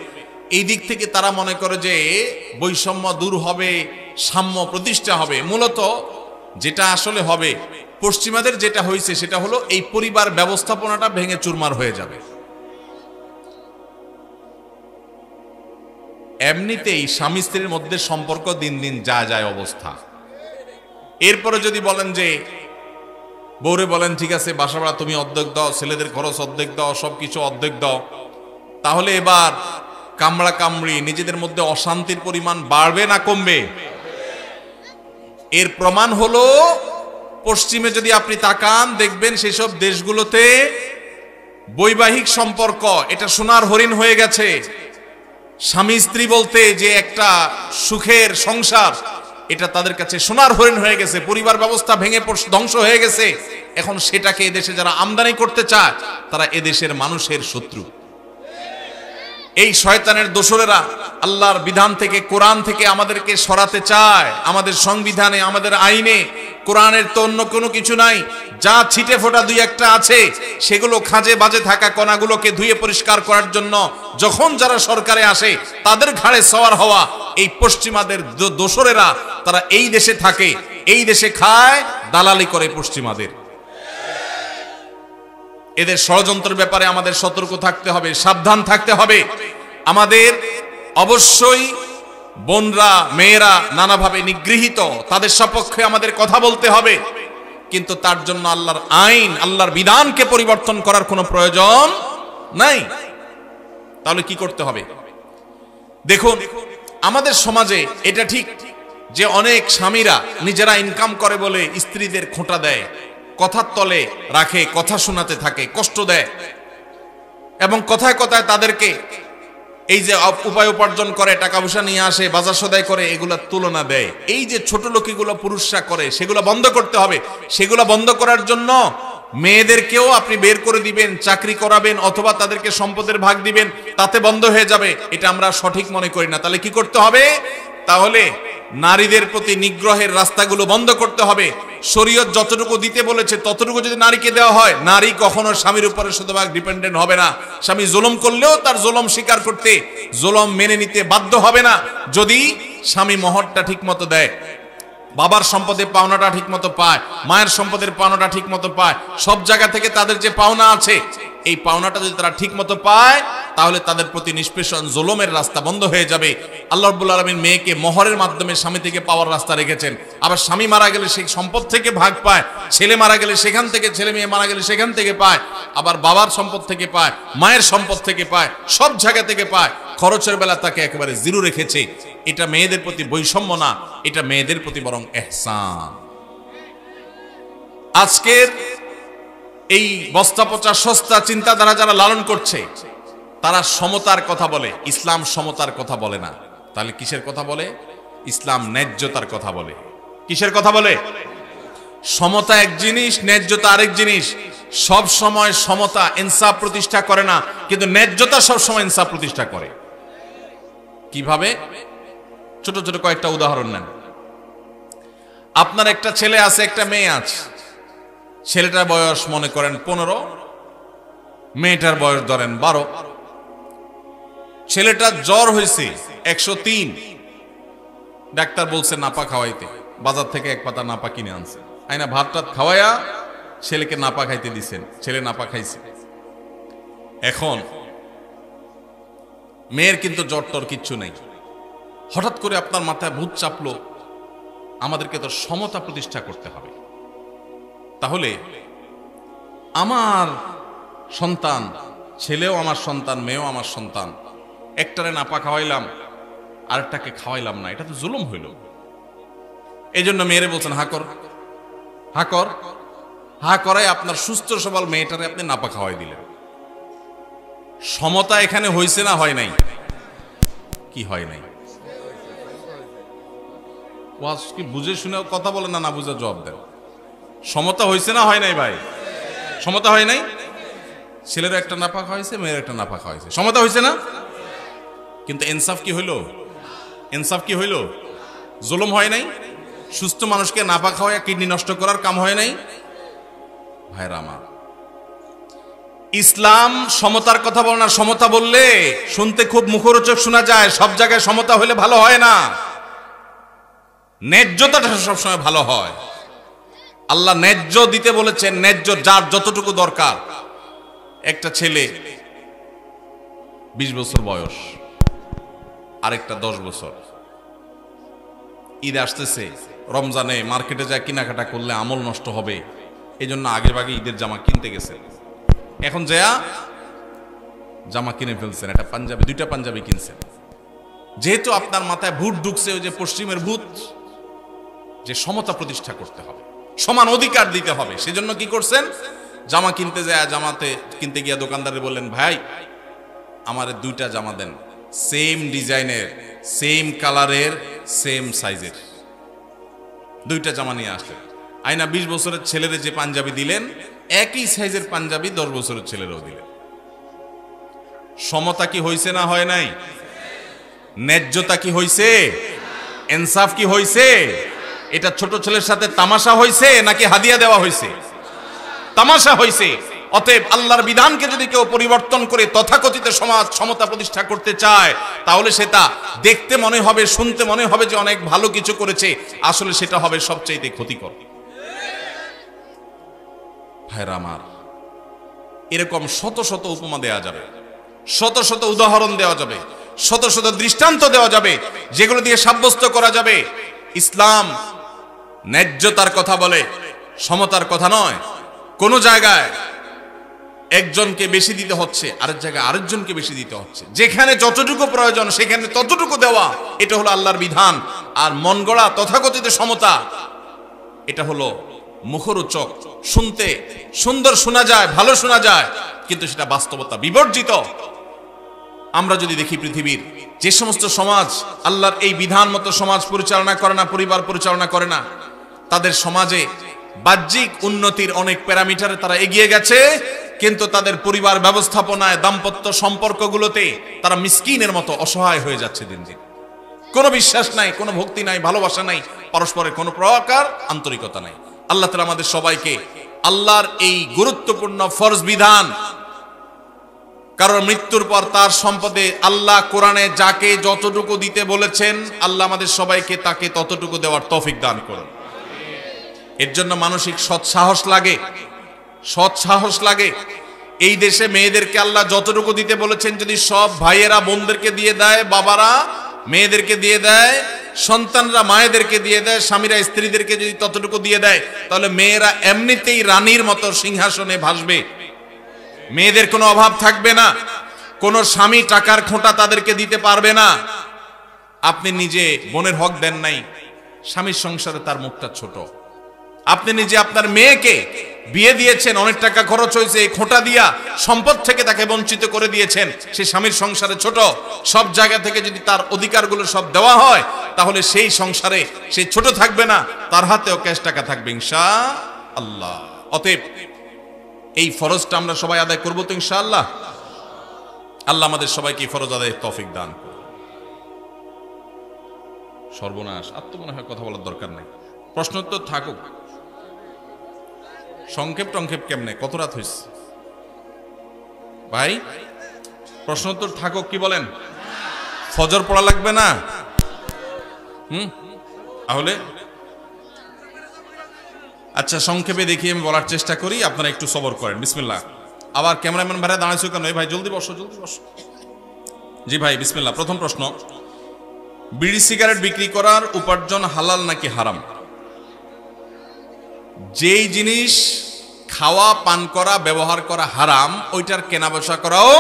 এই দিক থেকে তারা মনে করে যে বৈষম্য দূর হবে, সাম্য প্রতিষ্ঠা হবে। মূলত যেটা আসলে হবে, পশ্চিমাদের যেটা হয়েছে সেটা হলো এই পরিবার ব্যবস্থাপনাটা ভেঙে চুরমার হয়ে যাবে। এমনিতেই স্বামী স্ত্রীর মধ্যে সম্পর্ক দিন দিন যায় অবস্থা। এরপরে যদি বলেন যে বউরে বলেন ঠিক আছে বাসা ভাড়া তুমি অর্ধেক দাও, ছেলেদের খরচ অর্ধেক দাও, সবকিছু অর্ধেক দাও, তাহলে এবার কামড়া কামড়ি নিজেদের মধ্যে অশান্তির পরিমাণ বাড়বে না কমবে? এর প্রমাণ হলো পশ্চিমে যদি আপনি তাকান দেখবেন সেসব দেশগুলোতে বৈবাহিক সম্পর্ক এটা সোনার হরিণ হয়ে গেছে। স্বামী স্ত্রী বলতে যে একটা সুখের সংসার, এটা তাদের কাছে সোনার হরিণ হয়ে গেছে। পরিবার ব্যবস্থা ভেঙে ধ্বংস হয়ে গেছে। এখন সেটাকে এদেশে যারা আমদানি করতে চায় তারা এদেশের মানুষের শত্রু। এই শয়তানের দোসরেরা আল্লাহর বিধান থেকে, কোরআন থেকে আমাদেরকে সরাতে চায়। আমাদের সংবিধানে, আমাদের আইনে কোরআনের তো অন্য কোনো কিছু নাই। যা ছিটে ফোটা দুই একটা আছে, সেগুলো খাজে বাজে থাকা কণাগুলোকে ধুয়ে পরিষ্কার করার জন্য যখন যারা সরকারে আসে তাদের ঘাড়ে সওয়ার হওয়া এই পশ্চিমাদের দোসরেরা, তারা এই দেশে থাকে, এই দেশে খায়, দালালি করে পশ্চিমাদের। এদের ষড়যন্ত্রের ব্যাপারে আমাদের সতর্ক থাকতে হবে, সাবধান থাকতে হবে। আমাদের অবশ্যই বোনরা, মেয়েরা নানাভাবে নিগৃহীত, তাদের সপক্ষে আমাদের কথা বলতে হবে, কিন্তু তার জন্য আল্লাহর আইন, আল্লাহর বিধানকে পরিবর্তন করার কোনো প্রয়োজন নাই। তাহলে কি করতে হবে? দেখুন, আমাদের সমাজে এটা ঠিক যে অনেক স্বামীরা নিজেরা ইনকাম করে বলে স্ত্রীদের খোঁটা দেয়, কথার তলে রাখে, কথা শোনাতে থাকে, কষ্ট দেয়, এবং কথায় কথায় তাদেরকে এই যে উপায় উপার্জন করে, টাকা পয়সা নিয়ে আসে, বাজার সদাই করে, এগুলা তুলনা দেয়। এই যে ছোট লোকিগুলো পুরুষরা করে, সেগুলো বন্ধ করতে হবে। সেগুলো বন্ধ করার জন্য মেয়েদেরকেও আপনি বের করে দিবেন, চাকরি করাবেন, অথবা তাদেরকে সম্পদের ভাগ দিবেন, তাতে বন্ধ হয়ে যাবে। এটা আমরা সঠিক মনে করি না। তাহলে কি করতে হবে? তাহলে নারীদের প্রতি নিগ্রহের রাস্তাগুলো বন্ধ করতে হবে। শরীয়ত যতটুকু দিতে বলেছে ততটুকু যদি নারীকে দেওয়া হয়, নারী কখনো স্বামীর উপরে শতভাগ ডিপেন্ডেন্ট হবে না। স্বামী জুলুম করলেও তার জুলুম স্বীকার করতে, জুলুম মেনে নিতে বাধ্য হবে না, যদি স্বামী মোহরটা ঠিক মতো দেয়, বাবার সম্পদের পাওনাটা ঠিক মতো পায়, মায়ের সম্পদের পাওনাটা ঠিক মতো পায়, সব জায়গা থেকে তাদের যে পাওনা আছে, এই পাওনাটা যদি তারা ঠিক মতো পায়, তাহলে তাদের প্রতি নিষ্পেষণ জুলুমের রাস্তা বন্ধ হয়ে যাবে। আল্লাহ রাব্বুল আলামিন মেয়েকে মোহরের মাধ্যমে স্বামী থেকে পাওয়ার রাস্তা রেখেছেন। আবার স্বামী মারা গেলে সেই সম্পদ থেকে ভাগ পায়, ছেলে মারা গেলে সেখান থেকে, ছেলে মেয়ে মারা গেলে সেখান থেকে পায়, আবার বাবার সম্পদ থেকে পায়, মায়ের সম্পদ থেকে পায়, সব জায়গা থেকে পায়। খরচের বেলা তাকে একেবারে জিরো রেখেছে। এটা মেয়েদের প্রতি বৈষম্য না, এটা মেয়েদের প্রতি বরং ইহসান। আজকের এই বস্তা পচা সস্তা চিন্তাধারা যারা লালন করছে, তারা সমতার কথা বলে, ইসলাম সমতার কথা বলে না। তাহলে কিসের কথা বলে? ইসলাম ন্যায্যতার কথা বলে। কিসের কথা বলে? সমতা এক জিনিস, ন্যায্যতা আরেক জিনিস। সব সময় সমতা ইনসাফ প্রতিষ্ঠা করে না, কিন্তু ন্যায্যতা সব সময় ইনসাফ প্রতিষ্ঠা করে। কিভাবে? ছোট ছোট কয়েকটা উদাহরণ নেন। আপনার একটা ছেলে আছে, একটা মেয়ে আছে। ছেলেটার বয়স মনে করেন 15, মেয়েটার বয়স ধরেন 12। ছেলেটার জ্বর হয়েছে 103, ডাক্তার বলছে নাপা খাওয়াইতে, বাজার থেকে এক পাতা নাপা কিনে আনছে, আইনা ভাত টাত খাওয়াইয়া ছেলেকে নাপা খাইতে দিচ্ছেন। ছেলে নাপা খাইছে। এখন মেয়ের কিন্তু জ্বর টর কিচ্ছু নেই। হঠাৎ করে আপনার মাথায় ভূত চাপলো, আমাদেরকে তো সমতা প্রতিষ্ঠা করতে হবে। তাহলে আমার সন্তান, ছেলেও আমার সন্তান, মেয়েও আমার সন্তান, একটারে নাপা খাওয়াইলাম, আরেকটাকে খাওয়াইলাম না, এটা তো জুলুম হইল। এই জন্য মেয়েরে বলছেন হা কর, হা কর। হা করায় আপনার সুস্থ সবল মেয়েটারে আপনি নাপা খাওয়াই দিলেন। সমতা এখানে হয়েছে না হয় নাই? কি হয় নাই? ওয়াজ কি বুঝে শুনে কথা বলেন না, না বুঝে জবাব দেন। সমতা হয়েছে না হয় নাই ভাই? সমতা হয় নাই? ছেলের একটা নাপা খাওয়াইছে, মেয়ের একটা নাপা খাওয়াইছে, সমতা হয়েছে না? কিন্তু ইনসাফ কি হইল? ইনসাফ কি হইল? জুলুম হয় নাই? সুস্থ মানুষকে নাপা খাওয়ায় কিডনি নষ্ট করার কাম হয় নাই? ভাইরা আমার, ইসলাম সমতার কথা বলে না। সমতা বললে শুনতে খুব মুখরোচক শোনা যায়, সব জায়গায় সমতা হইলে ভালো হয় না। ন্যায্যতাটা সবসময় ভালো হয়। আল্লাহ ন্যায্য দিতে বলেছেন, ন্যায্য যার যতটুকু দরকার। একটা ছেলে 20 বছর বয়স, আরেকটা 10 বছর। ঈদ আসতেছে, রমজানে মার্কেটে যায় কেনাকাটা করলে আমল নষ্ট হবে, এই জন্য আগে ভাগে ঈদের জামা কিনতে গেছে। এখন যা জামা কিনে ফেলছেন, একটা পাঞ্জাবি, 2টা পাঞ্জাবি কিনছেন। যেহেতু আপনার মাথায় ভূত ঢুকছে, ওই যে পশ্চিমের ভূত, যে সমতা প্রতিষ্ঠা করতে হবে, সমান অধিকার দিতে হবে, সেজন্য কি করছেন? জামা কিনতে যায়, জামাতে কিনতে গিয়া দোকানদারে বললেন, ভাই আমার 2টা জামা দেন, সেম ডিজাইনের, সেম কালারের, সেম সাইজের। 2টা জামা নিয়ে আসলেন। আইনা 20 বছরের ছেলেরে যে পাঞ্জাবি দিলেন, একই সাইজের পাঞ্জাবি 10 বছরের ছেলেরও দিলেন। সমতা কি হয়েছে না হয় নাই? ন্যায্যতা কি হয়েছে? ইনসাফ কি হয়েছে? এটা ছোট ছেলের সাথে তামাশা হয়েছে নাকি হাদিয়া দেওয়া হয়েছে? তামাশা হয়েছে। অতএব আল্লাহর বিধানকে যদি কেউ পরিবর্তন করে তথাকথিত সমাজ সমতা প্রতিষ্ঠা করতে চায়, তাহলে সেটা দেখতে মনে হবে, শুনতে মনে হবে যে অনেক ভালো কিছু করেছে, আসলে সেটা হবে সবচেয়ে ক্ষতিকর। ভাইরা আমার, এরকম শত শত উপমা দেওয়া যাবে, শত শত উদাহরণ দেওয়া যাবে, শত শত দৃষ্টান্ত দেওয়া যাবে, যেগুলো দিয়ে সাব্যস্ত করা যাবে ইসলাম ন্যায্যতার কথা বলে, সমতার কথা নয়। কোন জায়গায় একজনকে বেশি দিতে হচ্ছে, আরেক জায়গায় আরেকজনকে বেশি দিতে হচ্ছে, যেখানে যতটুকু প্রয়োজন সেখানে ততটুকু দেওয়া, এটা হলো আল্লাহর বিধান। আর মন গড়া তথাকথিত সমতা, এটা হলো মুখরোচক, শুনতে সুন্দর শোনা যায়, ভালো শোনা যায়, কিন্তু সেটা বাস্তবতা বিবর্জিত। আমরা যদি দেখি পৃথিবীর যে সমস্ত সমাজ আল্লাহর এই বিধান মতো সমাজ পরিচালনা করে না, পরিবার পরিচালনা করে না, তাদের সমাজে বাহ্যিক উন্নতির অনেক প্যারামিটারে তারা এগিয়ে গেছে, কিন্তু তাদের পরিবার ব্যবস্থাপনায়, দাম্পত্য সম্পর্কগুলোতে তারা মিসকিনের মতো অসহায় হয়ে যাচ্ছে দিন দিন। কোনো বিশ্বাস নাই, কোনো ভক্তি নাই, ভালোবাসা নাই, পরস্পরের কোনো প্রকার আন্তরিকতা নাই। আল্লাহ তাআলা আমাদের সবাইকে আল্লাহর এই গুরুত্বপূর্ণ ফরজ বিধান, কারণ মৃত্যুর পর তার সম্পদে আল্লাহ কোরআনে যাকে যতটুকু দিতে বলেছেন, আল্লাহ আমাদের সবাইকে তাকে ততটুকু দেওয়ার তৌফিক দান করুন। এর জন্য মানসিক সৎসাহস লাগে, সৎসাহস লাগে। এই দেশে মেয়েদেরকে আল্লাহ যতটুকু দিতে বলেছেন, যদি সব ভাইয়েরা বোনদেরকে দিয়ে দেয়, বাবারা মেয়েদেরকে দিয়ে দেয়, সন্তানরা মায়েদেরকে দিয়ে দেয়, স্বামীরা স্ত্রীদেরকে যদি ততটুকু দিয়ে দেয়, তাহলে মেয়েরা এমনিতেই রানীর মতো সিংহাসনে ভাসবে, মেয়েদের কোনো অভাব থাকবে না, কোনো স্বামী টাকার খোঁটা তাদেরকে দিতে পারবে না। আপনি নিজে বোনের হক দেন নাই, স্বামীর সংসারে তার মুখটা ছোট। আপনি নিজে আপনার মেয়েকে বিয়ে দিয়েছেন, অনেক টাকা খরচ হয়েছে, এই খোঁটা দিয়া সম্পদ থেকে তাকে বঞ্চিত করে দিয়েছেন, সে স্বামীর সংসারে ছোট। সব জায়গা থেকে যদি তার অধিকারগুলো সব দেওয়া হয়, তাহলে সেই সংসারে সে ছোট থাকবে না, তার হাতেও ক্যাশ টাকা থাকবে ইনশাআল্লাহ। অতএব এই ফরজটা আমরা সবাই আদায় করবো তো ইনশাআল্লাহ। আল্লাহ আমাদের সবাইকে ফরজ আদায়ের তৌফিক দান করুন। সর্বনাশ, আর তো মনে হয় কথা বলার দরকার নাই, প্রশ্ন তো থাকুক। সংক্ষেপ টংক্ষেপ কেমনে, কত রাত হয়েছে ভাই? প্রশ্ন তো থাকুক, কি বলেন? ফজর পড়া লাগবে না? তাহলে আচ্ছা, সংক্ষেপে দেখি, আমি বলার চেষ্টা করি, আপনারা একটু সবর করেন। বিসমিল্লাহ। আবার ক্যামেরাম্যান ভাইরা দাঁড়াইছো কেন? ভাই জলদি বসো, জলদি বসো। জি ভাই, বিসমিল্লাহ। প্রথম প্রশ্ন, বিড়ি সিগারেট বিক্রি করার উপার্জন হালাল নাকি হারাম? যেই জিনিস খাওয়া, পান করা, ব্যবহার করা হারাম, ওইটার কেনা বেচা করাও।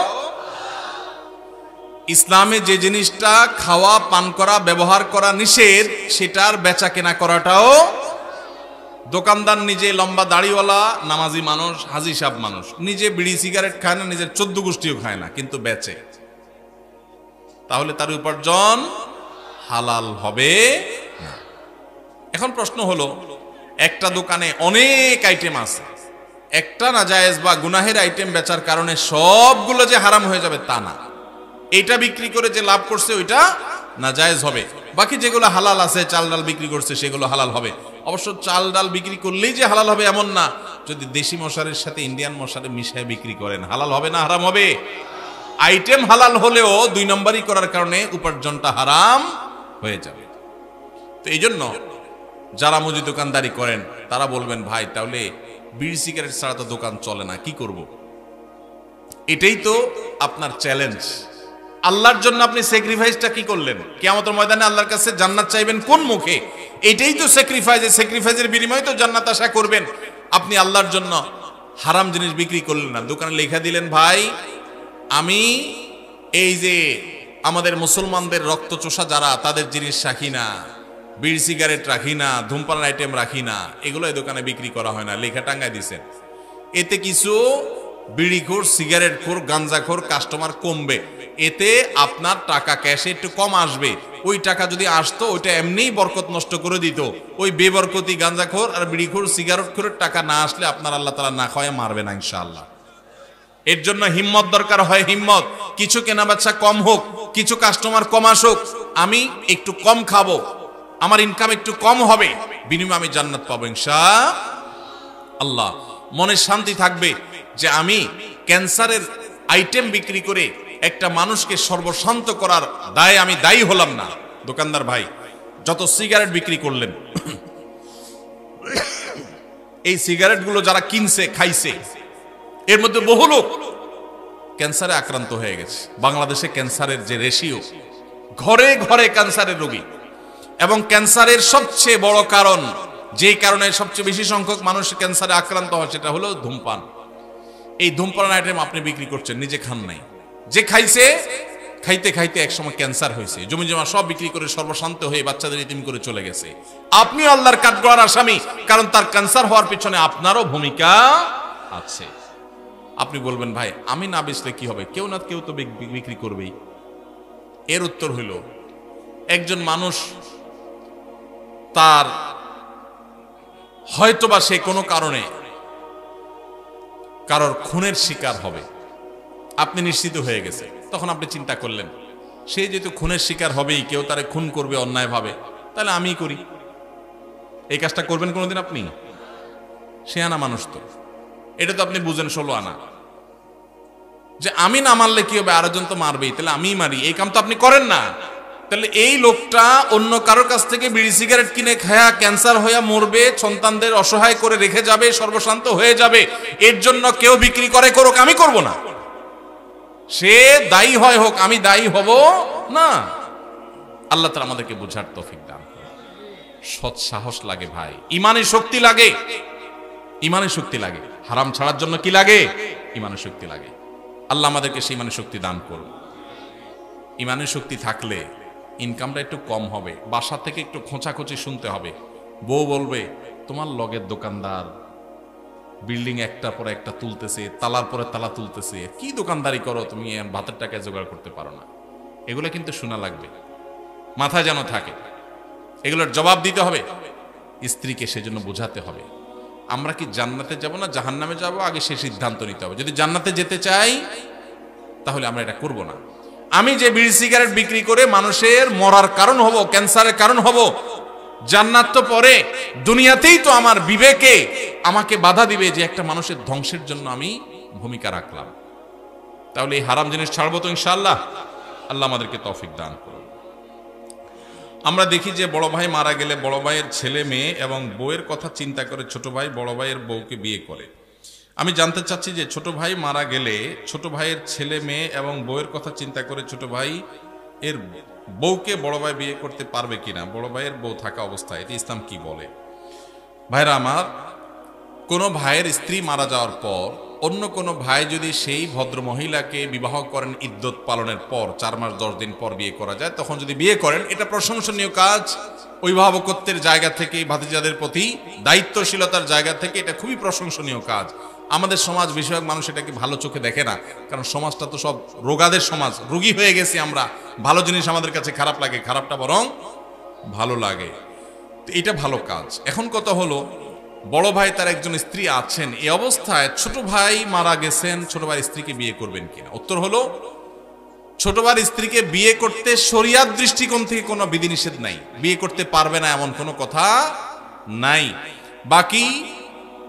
ইসলামে যে জিনিসটা খাওয়া, পান করা, ব্যবহার করা নিষেধ, সেটার বেচা কেনা করাটাও। দোকানদার নিজে লম্বা দাড়িওয়ালা নামাজি মানুষ, হাজি সাহেব মানুষ, নিজে বিড়ি সিগারেট খায় না, নিজের 14 গোষ্ঠীও খায় না, কিন্তু বেচে, তাহলে তার উপার্জন হালাল হবে না। এখন প্রশ্ন হলো, একটা দোকানে অনেক আইটেম আছে, একটা নাজায়েজ বা গুনাহের আইটেম বেচার কারণে সবগুলো যে হারাম হয়ে যাবে তা না। এটা বিক্রি করে যে লাভ করছে ওইটা নাজায়েজ হবে, বাকি যেগুলো হালাল আছে, চাল ডাল বিক্রি করছে সেগুলো হালাল হবে। অবশ্য চাল ডাল বিক্রি করলেই যে হালাল হবে এমন না, যদি দেশি মশারির সাথে ইন্ডিয়ান মশারি মিশিয়ে বিক্রি করেন, হালাল হবে না হারাম হবে? আইটেম হালাল হলেও 2 নম্বরই করার কারণে উপার্জনটা হারাম হয়ে যাবে। তো এই জন্য যারা মুদি দোকানদারি করেন তারা বলবেন, ভাই তাহলে বিড়ি সিগারেট ছাড়া তো দোকান চলে না, কি করব? এটাই তো আপনার চ্যালেঞ্জ। আল্লাহর জন্য আপনি স্যাক্রিফাইসটা কি করলেন? কিয়ামতের ময়দানে আল্লাহর কাছে জান্নাত চাইবেন কোন মুখে? এটাই তো স্যাক্রিফাইস। স্যাক্রিফাইসের বিনিময়ে তো জান্নাত আশা করবেন। আপনি আল্লাহর জন্য হারাম জিনিস বিক্রি করলেন না, দোকানে লেখা দিলেন, ভাই আমি এই যে আমাদের মুসলমানদের রক্তচোষা যারা, তাদের জিনিস রাখি না, বিড়ি সিগারেট রাখি না, ধূমপানের আইটেম রাখি না, এগুলো এই দোকানে বিক্রি করা হয় না, লেখা টাঙ্গায় দিছেন। এতে কিছু বিড়িখোর, সিগারেটখোর, গাঞ্জাখোর কাস্টমার কমবে, এতে আপনার টাকা ক্যাশে একটু কম আসবে। ওই টাকা যদি আসতো, ওইটা এমনিই বরকত নষ্ট করে দিত। ওই বেবরকতি গাঞ্জাখোর আর বিড়িখোর, সিগারেটখোরের টাকা না আসলে আপনার আল্লাহ তাআলা না খাওয়ায় মারবে না ইনশাআল্লাহ। এর জন্য হিম্মত দরকার হয়, হিম্মত। কিছু কেনাবেচা কম হোক, কিছু কাস্টমার কম আসুক, আমি একটু কম খাবো, আমার ইনকাম একটু কম হবে, বিনিময়ে আমি জান্নাত পাবো ইনশাআল্লাহ। মনে শান্তি থাকবে যে আমি ক্যান্সারের আইটেম বিক্রি করে একটা মানুষকে সর্বশান্ত করার দায়ে আমি দায়ী হলাম না। দোকানদার ভাই যত সিগারেট বিক্রি করলেন, এই সিগারেটগুলো যারা কিনছে, খাইছে, এর মধ্যে বহু লোক ক্যান্সারে আক্রান্ত হয়ে গেছে। বাংলাদেশে ক্যান্সারের যে রেশিও, ঘরে ঘরে ক্যান্সারের রোগী, এবং ক্যান্সারের সবচেয়ে বড় কারণ, যেই কারণে সবচেয়ে বেশি সংখ্যক মানুষ ক্যান্সারে আক্রান্ত হয়, সেটা হলো ধূমপান। এই ধূমপান আইটেম আপনি বিক্রি করছেন, নিজে খান নাই, যে খাইছে, খাইতে খাইতে একসময় ক্যান্সার হয়েছে, জমি জমা সব বিক্রি করে সর্বশান্ত হয়ে বাচ্চাদের ইতিম করে চলে গেছে। আপনি আল্লাহর কাঠগড়ার আসামি, কারণ তার ক্যান্সার হওয়ার পিছনে আপনারও ভূমিকা আছে। আপনি বলবেন, ভাই আমি না বেচলে কি হবে, কেউ না কেউ তো বিক্রি করবেই। এর উত্তর হইল, একজন মানুষ তার হয়তোবা সে কোনো কারণে কারোর খুনের শিকার হবে, আপনি নিশ্চিত হয়ে গেছে, তখন আপনি চিন্তা করলেন সে যেহেতু খুনের শিকার হবেই, কেউ তারে খুন করবে অন্যায়ভাবে, তাহলে আমিই করি। এই কাজটা করবেন কোনোদিন আপনি? সে আনা মানুষ তো, এটা তো আপনি বুঝেন 16 আনা, যে আমি না মারলে কি হবে, আরেকজন তো মারবেই, তাহলে আমিই মারি, এই কাম তো আপনি করেন না। তাহলে এই লোকটা অন্য কারোর কাছ থেকে বিড়ি সিগারেট কিনে খায়া ক্যান্সার হয়ে মরবে, সন্তানদের অসহায় করে রেখে যাবে, সর্বশান্ত হয়ে যাবে, এর জন্য কেউ বিক্রি করে করুক, আমি করব না। সে দায়ী হয় হোক, আমি দায়ী হব না। আল্লাহ তাআলা আমাদেরকে বোঝার তৌফিক দান করুন। সৎ সাহস লাগে ভাই, ইমানের শক্তি লাগে, ইমানের শক্তি লাগে। হারাম ছাড়ার জন্য কি লাগে? ইমানের শক্তি লাগে। আল্লাহ আমাদেরকে সেই ইমানের শক্তি দান করুন। ইমানের শক্তি থাকলে ইনকামটা একটু কম হবে, বাসা থেকে একটু খোঁচাখুচি শুনতে হবে। বউ বলবে, তোমার লগের দোকানদার বিল্ডিং একটা পরে একটা তুলতেছে, তালার পরে তালা তুলতেছে, কি দোকানদারি করো তুমি, ভাতের টাকায় জোগাড় করতে পারো না। এগুলো কিন্তু শোনা লাগবে, মাথায় যেন থাকে, এগুলোর জবাব দিতে হবে। স্ত্রীকে সেজন্য বোঝাতে হবে, আমরা কি জান্নাতে যাব না জাহান্নামে যাব, আগে সে সিদ্ধান্ত নিতে হবে। যদি জান্নাতে যেতে চাই তাহলে আমরা এটা করব না। আমি যে বিড়ি সিগারেট বিক্রি করে মানুষের মরার কারণ হব, ক্যান্সারের কারণ হব, জান্নাত তো পরে, দুনিয়াতেই তো আমার বিবেকে আমাকে বাধা দিবে যে একটা মানুষের ধ্বংসের জন্য আমি ভূমিকা রাখলাম। তাহলে এই হারাম জিনিস ছাড়বো তো ইনশাআল্লাহ। আল্লাহ আমাদেরকে তৌফিক দান করুন। আমরা দেখি যে বড় ভাই মারা গেলে বড় ভাইয়ের ছেলে মেয়ে এবং বউয়ের কথা চিন্তা করে ছোট ভাই বড় ভাইয়ের বউকে বিয়ে করে। আমি জানতে চাচ্ছি যে ছোট ভাই মারা গেলে ছোট ভাইয়ের ছেলে মেয়ে এবং বউয়ের কথা চিন্তা করে ছোট ভাই এর বউকে বড় ভাই বিয়ে করতে পারবে কিনা, বড় ভাইয়ের বউ থাকা অবস্থায়, এটি ইসলাম কি বলে? ভাইরা আমার, কোনো ভাইয়ের স্ত্রী মারা যাওয়ার পর অন্য কোনো ভাই যদি সেই ভদ্র মহিলাকে বিবাহ করেন, ইদ্যত পালনের পর 4 মাস 10 দিন পর বিয়ে করা যায়, তখন যদি বিয়ে করেন, এটা প্রশংসনীয় কাজ। অভিভাবকত্বের জায়গা থেকে, ভাতিজাদের প্রতি দায়িত্বশীলতার জায়গা থেকে এটা খুবই প্রশংসনীয় কাজ। আমাদের সমাজ বিষয়ক মানুষ এটাকে ভালো চোখে দেখে না, কারণ সমাজটা তো সব রোগাদের সমাজ, রোগী হয়ে গেছি আমরা। ভালো জিনিস আমাদের কাছে খারাপ লাগে, খারাপটা বরং ভালো লাগে। তো এটা ভালো কাজ। এখন কথা হলো, বড় ভাই তার একজন স্ত্রী আছেন, এই অবস্থায় ছোট ভাই মারা গেছেন, ছোট ভাইয়ের স্ত্রীকে বিয়ে করবেন কিনা? উত্তর হলো, ছোট ভাইয়ের স্ত্রীকে বিয়ে করতে শরিয়াত দৃষ্টিকোণ থেকে কোনো বিধিনিষেধ নাই, বিয়ে করতে পারবে না এমন কোনো কথা নাই। বাকি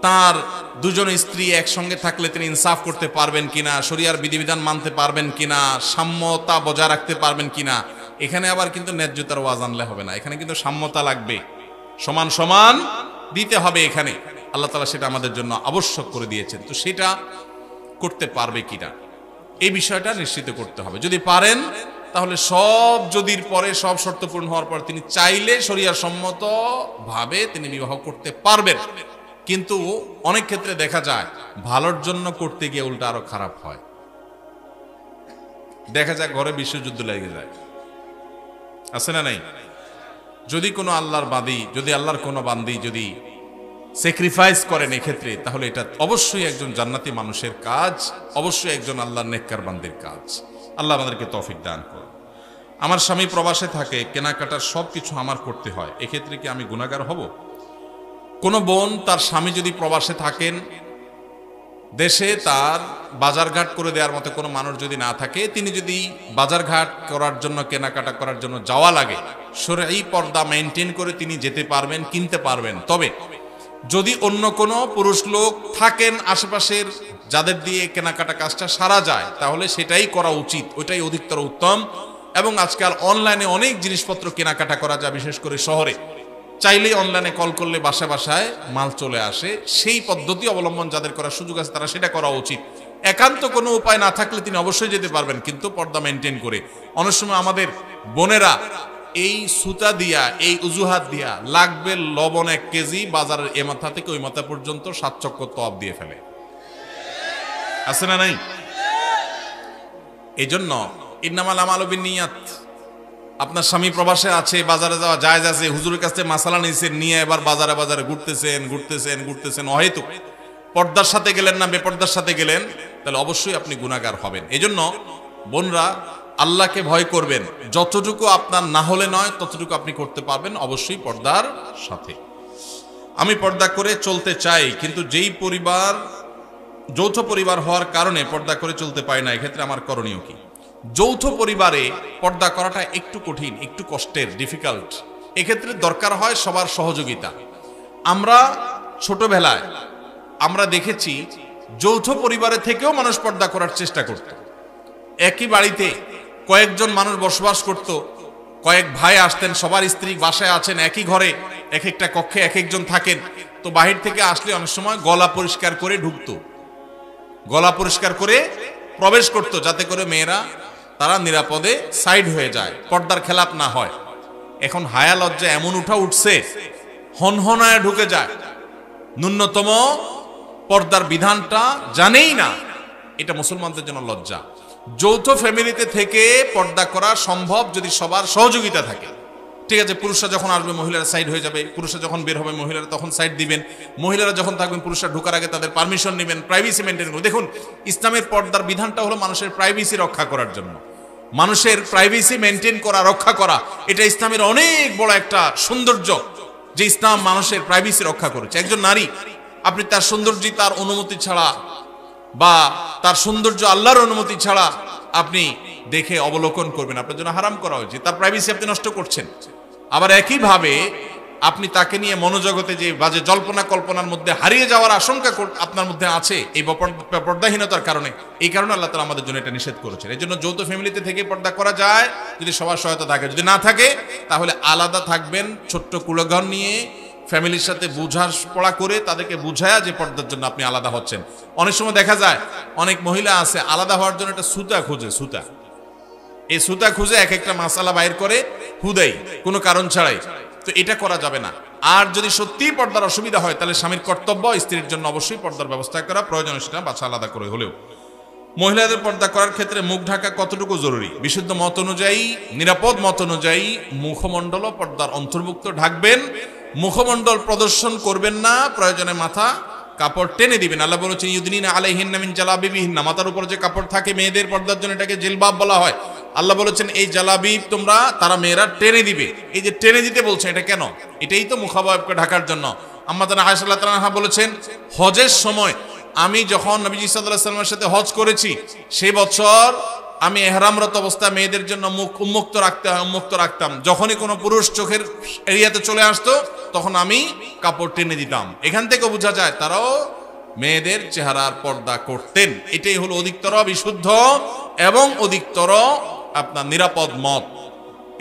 তার দুজন স্ত্রী একসঙ্গে থাকলে তিনি ইনসাফ করতে পারবেন কিনা, শরিয়ার বিধিবিধান মানতে পারবেন কিনা, সাম্যতা বজায় রাখতে পারবেন কিনা, এখানে আবার কিন্তু ন্যায্যতার ওয়াজ আনলে হবে না, এখানে কিন্তু সাম্যতা লাগবে, সমান সমান দিতে হবে। এখানে আল্লাহ তাআলা সেটা আমাদের জন্য আবশ্যক করে দিয়েছেন। তো সেটা করতে পারবে কিনা, এই বিষয়টা নিশ্চিত করতে হবে। যদি পারেন, তাহলে সব যদির পরে, সব শর্ত পূরণ হওয়ার পর তিনি চাইলে শরিয়ার সম্মত ভাবে তিনি বিবাহ করতে পারবেন। কিন্তু অনেক ক্ষেত্রে দেখা যায় ভালোর জন্য করতে গিয়ে উল্টা আরো খারাপ হয়। দেখা যায় ঘরে বিশ্বযুদ্ধ লেগে যায়, আছে না নাই? যদি কোনো আল্লাহর বান্দী, যদি আল্লাহর কোনো বান্দী যদি স্যাক্রিফাইস করেন এক্ষেত্রে, তাহলে এটা অবশ্যই একজন জান্নাতি মানুষের কাজ, অবশ্যই একজন আল্লাহর নেককার বান্দির কাজ। আল্লাহ আমাদেরকে তৌফিক দান করুন। আমার স্বামী প্রবাসে থাকে, কেনাকাটার সবকিছু আমার করতে হয়, এক্ষেত্রে কি আমি গুনাহগার হব? কোনো বোন, তার স্বামী যদি প্রবাসে থাকেন, দেশে তার বাজারঘাট করে দেওয়ার মতো কোনো মানুষ যদি না থাকে, তিনি যদি বাজারঘাট করার জন্য, কেনাকাটা করার জন্য যাওয়া লাগে, শরঈ পর্দা মেনটেন করে তিনি যেতে পারবেন, কিনতে পারবেন। তবে যদি অন্য কোনো পুরুষ লোক থাকেন আশেপাশের, যাদের দিয়ে কেনাকাটা কাজটা সারা যায়, তাহলে সেটাই করা উচিত, ওইটাই অধিকতর উত্তম। এবং আজকাল অনলাইনে অনেক জিনিসপত্র কেনাকাটা করা যায়, বিশেষ করে শহরে। চাইলেই অনলাইনে কল করলে বাসায় বাসায় মাল চলে আসে। সেই পদ্ধতি অবলম্বন যাদের করার সুযোগ আছে তারা সেটা করা উচিত। একান্ত কোনো উপায় না থাকলে তিনি অবশ্যই যেতে পারবেন, কিন্তু পর্দা মেনটেন করে। অনেক সময় আমাদের বোনেরা এই সুতা দিয়া, এই উজুহাত দিয়া লাগবে লবণ 1 কেজি, বাজারের এ মাথা থেকে ওই মাথা পর্যন্ত 7 চক্কর তওয়াব দিয়ে ফেলে, আছে না নাই? এই জন্য ইন্নামাল আমালু বিন্নিয়াত। আপনার স্বামী প্রবাসে আছে, বাজারে যাওয়া জায়েজ আছে, হুজুরের কাছে মাসালা নিয়েছেন, নিয়ে এবার বাজারে বাজারে ঘুরতেছেন অহেতুক। পর্দার সাথে গেলেন না বেপর্দার সাথে গেলেন, তাহলে অবশ্যই আপনি গুনাহগার হবেন। এই জন্য বোনরা আল্লাহকে ভয় করবেন, যতটুকু আপনার না হলে নয় ততটুকু আপনি করতে পারবেন, অবশ্যই পর্দার সাথে। আমি পর্দা করে চলতে চাই, কিন্তু যেই পরিবার যৌথ পরিবার হওয়ার কারণে পর্দা করে চলতে পারি না, এক্ষেত্রে আমার করণীয় কি? যৌথ পরিবারে পর্দা করাটা একটু কঠিন, একটু কষ্টের, ডিফিকাল্ট। এক্ষেত্রে দরকার হয় সবার সহযোগিতা। আমরা ছোটবেলায় আমরা দেখেছি যৌথ পরিবারে থেকেও মানুষ পর্দা করার চেষ্টা করত। একই বাড়িতে কয়েকজন মানুষ বসবাস করত, কয়েক ভাই আসতেন, সবার স্ত্রী বাসায় আছেন, একই ঘরে এক একটা কক্ষে এক একজন থাকেন। তো বাহির থেকে আসলে অনেক সময় গলা পরিষ্কার করে ঢুকতো, গলা পরিষ্কার করে প্রবেশ করত, যাতে করে মেয়েরা তারা নিরাপদে সাইড হয়ে যায়, পর্দার খেলাপ না হয়। এখন হায়া লজ্জা এমন উঠছে, হনহনায় ঢুকে যায়, ন্যূনতম পর্দার বিধানটা জানেই না। এটা মুসলমানদের জন্য লজ্জা। যৌথ ফ্যামিলিতে থেকে পর্দা করা সম্ভব যদি সবার সহযোগিতা থাকে। ঠিক আছে, পুরুষরা যখন আসবে মহিলারা সাইড হয়ে যাবে, পুরুষরা যখন বের হবে মহিলারা তখন সাইড দিবেন, মহিলারা যখন থাকবেন পুরুষরা ঢোকার আগে তাদের পারমিশন নেবেন, প্রাইভেসি মেনটেন করবেন। দেখুন, ইসলামের পর্দার বিধানটা হলো মানুষের প্রাইভেসি রক্ষা করার জন্য। মানুষের প্রাইভেসি মেনটেন করা, রক্ষা করা, এটা ইসলামের অনেক বড় একটা সৌন্দর্য, যে ইসলাম মানুষের প্রাইভেসি রক্ষা করেছে। একজন নারী, আপনি তার সৌন্দর্য তার অনুমতি ছাড়া বা তার সৌন্দর্য আল্লাহর অনুমতি ছাড়া আপনি দেখে অবলোকন করবেন, আপনার জন্য হারাম করা হয়েছে, তার প্রাইভেসি আপনি নষ্ট করছেন। আবার একইভাবে আপনি তাকে নিয়ে মনোজগতে যে বাজে জল্পনা কল্পনার মধ্যে হারিয়ে যাওয়ার আশঙ্কা আপনার মধ্যে আছে এই পর্দাহীনতার কারণে। এই কারণে আল্লাহ তাআলা আমাদের জন্য এটা নিষেধ করেছেন। এই জন্য যৌথ ফ্যামিলিতে থেকে পর্দা করা যায় যদি সবার সহায়তা থাকে। যদি না থাকে তাহলে আলাদা থাকবেন, ছোট্ট কুলঘর নিয়ে ফ্যামিলির সাথে বুঝার পড়া করে তাদেরকে বুঝায়া যে পর্দার জন্য আপনি আলাদা হচ্ছেন। অনেক সময় দেখা যায় অনেক মহিলা আছে আলাদা হওয়ার জন্য একটা সুতা খুঁজে, সুতা, এই সুতা খুঁজে এক একটা মাসালা বাইর করে হুদাই, কোনো কারণ ছাড়াই। তো এটা করা যাবে না। আর যদি সত্যিই পর্দার অসুবিধা হয় তাহলে স্বামীর কর্তব্য স্ত্রীর জন্য অবশ্যই পর্দার ব্যবস্থা করা, প্রয়োজন সেটা বাছা আলাদা করে হলেও। মহিলাদের পর্দা করার ক্ষেত্রে মুখ ঢাকা কতটুকু জরুরি? বিশুদ্ধ মত অনুযায়ী, নিরাপদ মত অনুযায়ী মুখমণ্ডলও পর্দার অন্তর্ভুক্ত। ঢাকবেন, মুখমণ্ডল প্রদর্শন করবেন না, প্রয়োজনে মাথা কাপড় টেনে দিবেন। আল্লাহ বলেছেন ইউদনিনা আলাইহিন্না মিন জালাবিবিহিন্না, মাথার উপর যে কাপড় থাকে মেয়েদের পর্দার জন্য এটাকে জিলবাব বলা হয়। আল্লাহ বলেছেন এই জালাবিব তারা মেয়েরা টেনে দিবে। এই যে টেনে দিতে বলছেন এটা কেন? এটাই তো মুখাবয়বকে ঢাকার জন্য। আম্মা জানা আয়েশা রাদিয়াল্লাহু তাআলা বলেছেন হজের সময় আমি যখন নবীজি সাল্লাল্লাহু আলাইহি ওয়াসাল্লামের সাথে হজ করেছি, সেই বছর আমি ইহরামরত অবস্থা মেয়েদের জন্য মুখ উন্মুক্ত রাখতাম। যখনই কোনো পুরুষ চোখের এরিয়াতে চলে আসতো তখন আমি কাপড় টেনে দিতাম। এখান থেকে বোঝা যায় তারাও মেয়েদের চেহারার পর্দা করতেন। এটাই হলো অধিকতর বিশুদ্ধ এবং অধিকতর আপনার নিরাপদ মত।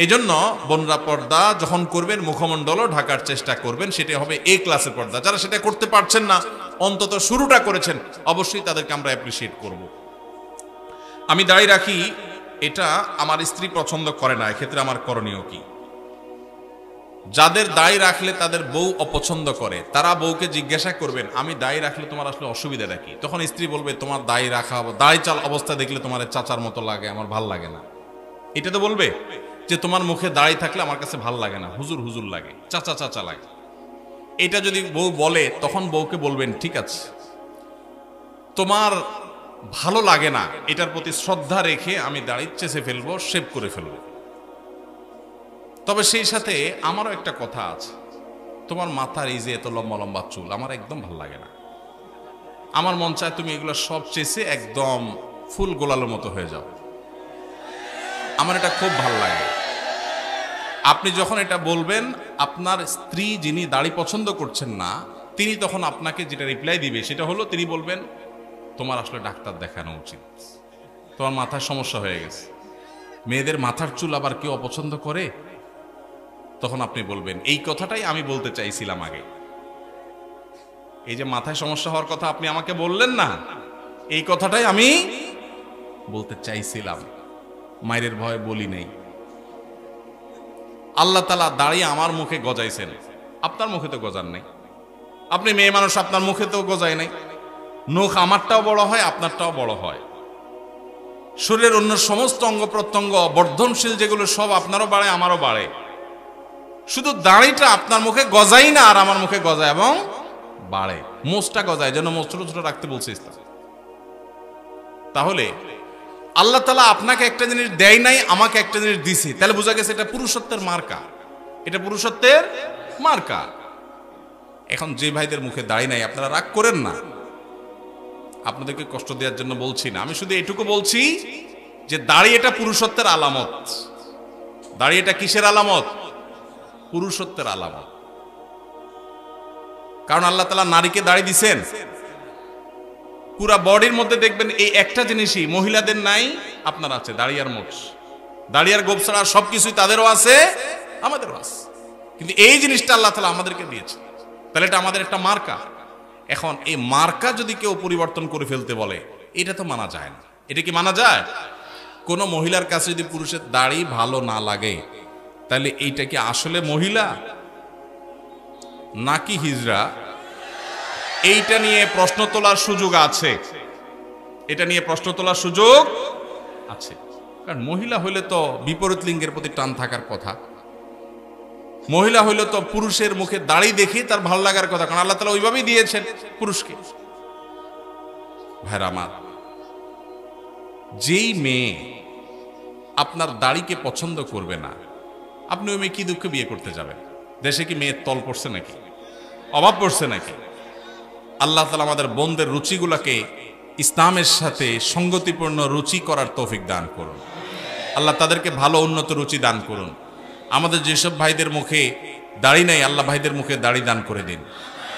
এই জন্য বোনরা পর্দা যখন করবেন মুখমণ্ডলও ঢাকার চেষ্টা করবেন, সেটা হবে এ ক্লাসের পর্দা। যারা সেটা করতে পারছেন না, অন্তত শুরুটা করেছেন, অবশ্যই তাদেরকে আমরা অ্যাপ্রিসিয়েট করব। আমি দাড়ি রাখি, এটা আমার স্ত্রী পছন্দ করে না, এক্ষেত্রে আমার করণীয় কি? যাদের দাড়ি রাখলে তাদের বউ অপছন্দ করে, তারা বউকে জিজ্ঞাসা করবেন আমি দাড়ি রাখলে তোমার আসলে অসুবিধাটা কি? তখন স্ত্রী বলবে তোমার দাড়ি রাখা, দাড়ি চাল অবস্থা দেখলে তোমার চাচার মতো লাগে, আমার ভাল লাগে না। এটা তো বলবে যে তোমার মুখে দাড়ি থাকলে আমার কাছে ভাল লাগে না, হুজুর হুজুর লাগে, চাচা চাচা লাগে। এটা যদি বউ বলে তখন বউকে বলবেন ঠিক আছে, তোমার ভালো লাগে না, এটার প্রতি শ্রদ্ধা রেখে আমি দাড়ি চেঁচে ফেলবো, শেভ করে ফেলবো। তবে সেই সাথে আমারও একটা কথা আছে, তোমার মাথার এই যে এত লম্বা লম্বা চুল আমার একদম ভাল লাগে না, আমার মন চায় তুমি এগুলো সব চেঁচে একদম ফুল গোলালোর মতো হয়ে যাও, আমার এটা খুব ভাল লাগে। আপনি যখন এটা বলবেন, আপনার স্ত্রী যিনি দাড়ি পছন্দ করছেন না তিনি তখন আপনাকে যেটা রিপ্লাই দিবে সেটা হলো, তিনি বলবেন তোমার আসলে ডাক্তার দেখানো উচিত, তোমার মাথার সমস্যা হয়ে গেছে। মেয়েদের মাথার চুল আবার কেউ অপছন্দ করে? তখন আপনি বলবেন এই কথাটাই আমি বলতে চাইছিলাম আগে। এই যে মাথায় সমস্যা হওয়ার কথা আপনি আমাকে বললেন না, এই কথাটাই আমি বলতে চাইছিলাম, মায়ের ভয়ে বলি নাই। আল্লাহ তাআলা দাঁড়িয়ে আমার মুখে গজাইছেন, আপনার মুখে তো গজান নাই। আপনি মেয়ে মানুষ, আপনার মুখে তো গজায় নাই। নখ আমারটাও বড় হয়, আপনারটাও বড় হয়। শরীরের অন্য সমস্ত অঙ্গ প্রত্যঙ্গ বর্ধনশীল যেগুলো সব আপনারও বাড়ে, আমারও বাড়ে। শুধু দাড়িটা আপনার মুখে গজাই না, আর আমার মুখে গজায় এবং বাড়ে। মোচটা গজায়, যেন মোচ ছোট ছোট রাখতে বলছে ইসলাম। তাহলে আল্লাহ তাআলা আপনাকে একটা জিনিস দেয় নাই, আমাকে একটা জিনিস দিছে, তাহলে বোঝা গেছে এটা পুরুষত্বের মার্কা, এটা পুরুষত্বের মার্কা। এখন যে ভাইদের মুখে দাড়ি নাই, আপনারা রাগ করেন না, আপনাদেরকে কষ্ট দেওয়ার জন্য বলছি না। আমি শুধু এটুকু বলছি যে দাড়ি এটা পুরুষত্বের আলামত। দাড়ি এটা কিসের আলামত? পুরুষত্বের আলামত। কারণ আল্লাহ তাআলা নারীকে দাড়ি দিছেন, পুরা বডির মধ্যে দেখবেন এই একটা জিনিসই মহিলাদের নাই, আপনার আছে, দাড়ি আর মোচ। দাড়ি আর গোঁফ ছাড়া সবকিছুই তাদেরও আছে, আমাদেরও আছে। কিন্তু এই জিনিসটা আল্লাহ তাআলা আমাদেরকে দিয়েছে, তাহলে এটা আমাদের একটা মার্কা। এখন এই মার্কা যদি কেউ পরিবর্তন করে ফেলতে বলে, এটা তো মানা যায় না। এটা কি মানা যায়? কোন মহিলার কাছে যদি পুরুষের দাড়ি ভালো না লাগে, তাহলে এইটা কি আসলে মহিলা নাকি হিজড়া? এইটা নিয়ে প্রশ্ন তোলার সুযোগ আছে, এটা নিয়ে প্রশ্ন তোলার সুযোগ আছে। কারণ মহিলা হইলে তো বিপরীত লিঙ্গের প্রতি টান থাকার কথা, মহিলা হইলে তো পুরুষের মুখে দাড়ি দেখে তার ভালো লাগার কথা, কারণ আল্লাহ তাআলা ওইভাবেই দিয়েছেন পুরুষকে। ভাইরা আমার, যেই মেয়ে আপনার দাড়িকে পছন্দ করবে না, আপনি ওই মেয়ে কি দুঃখে বিয়ে করতে যাবেন? দেশে কি মেয়ের তল পড়ছে নাকি, অভাব পড়ছে নাকি? আল্লাহ তাআলা আমাদের বোনদের রুচিগুলোকে ইসলামের সাথে সঙ্গতিপূর্ণ রুচি করার তৌফিক দান করুন। আল্লাহ তাদেরকে ভালো উন্নত রুচি দান করুন। আমাদের যেসব ভাইদের মুখে দাড়ি নাই, আল্লাহ ভাইদের মুখে দাড়ি দান করে দিন।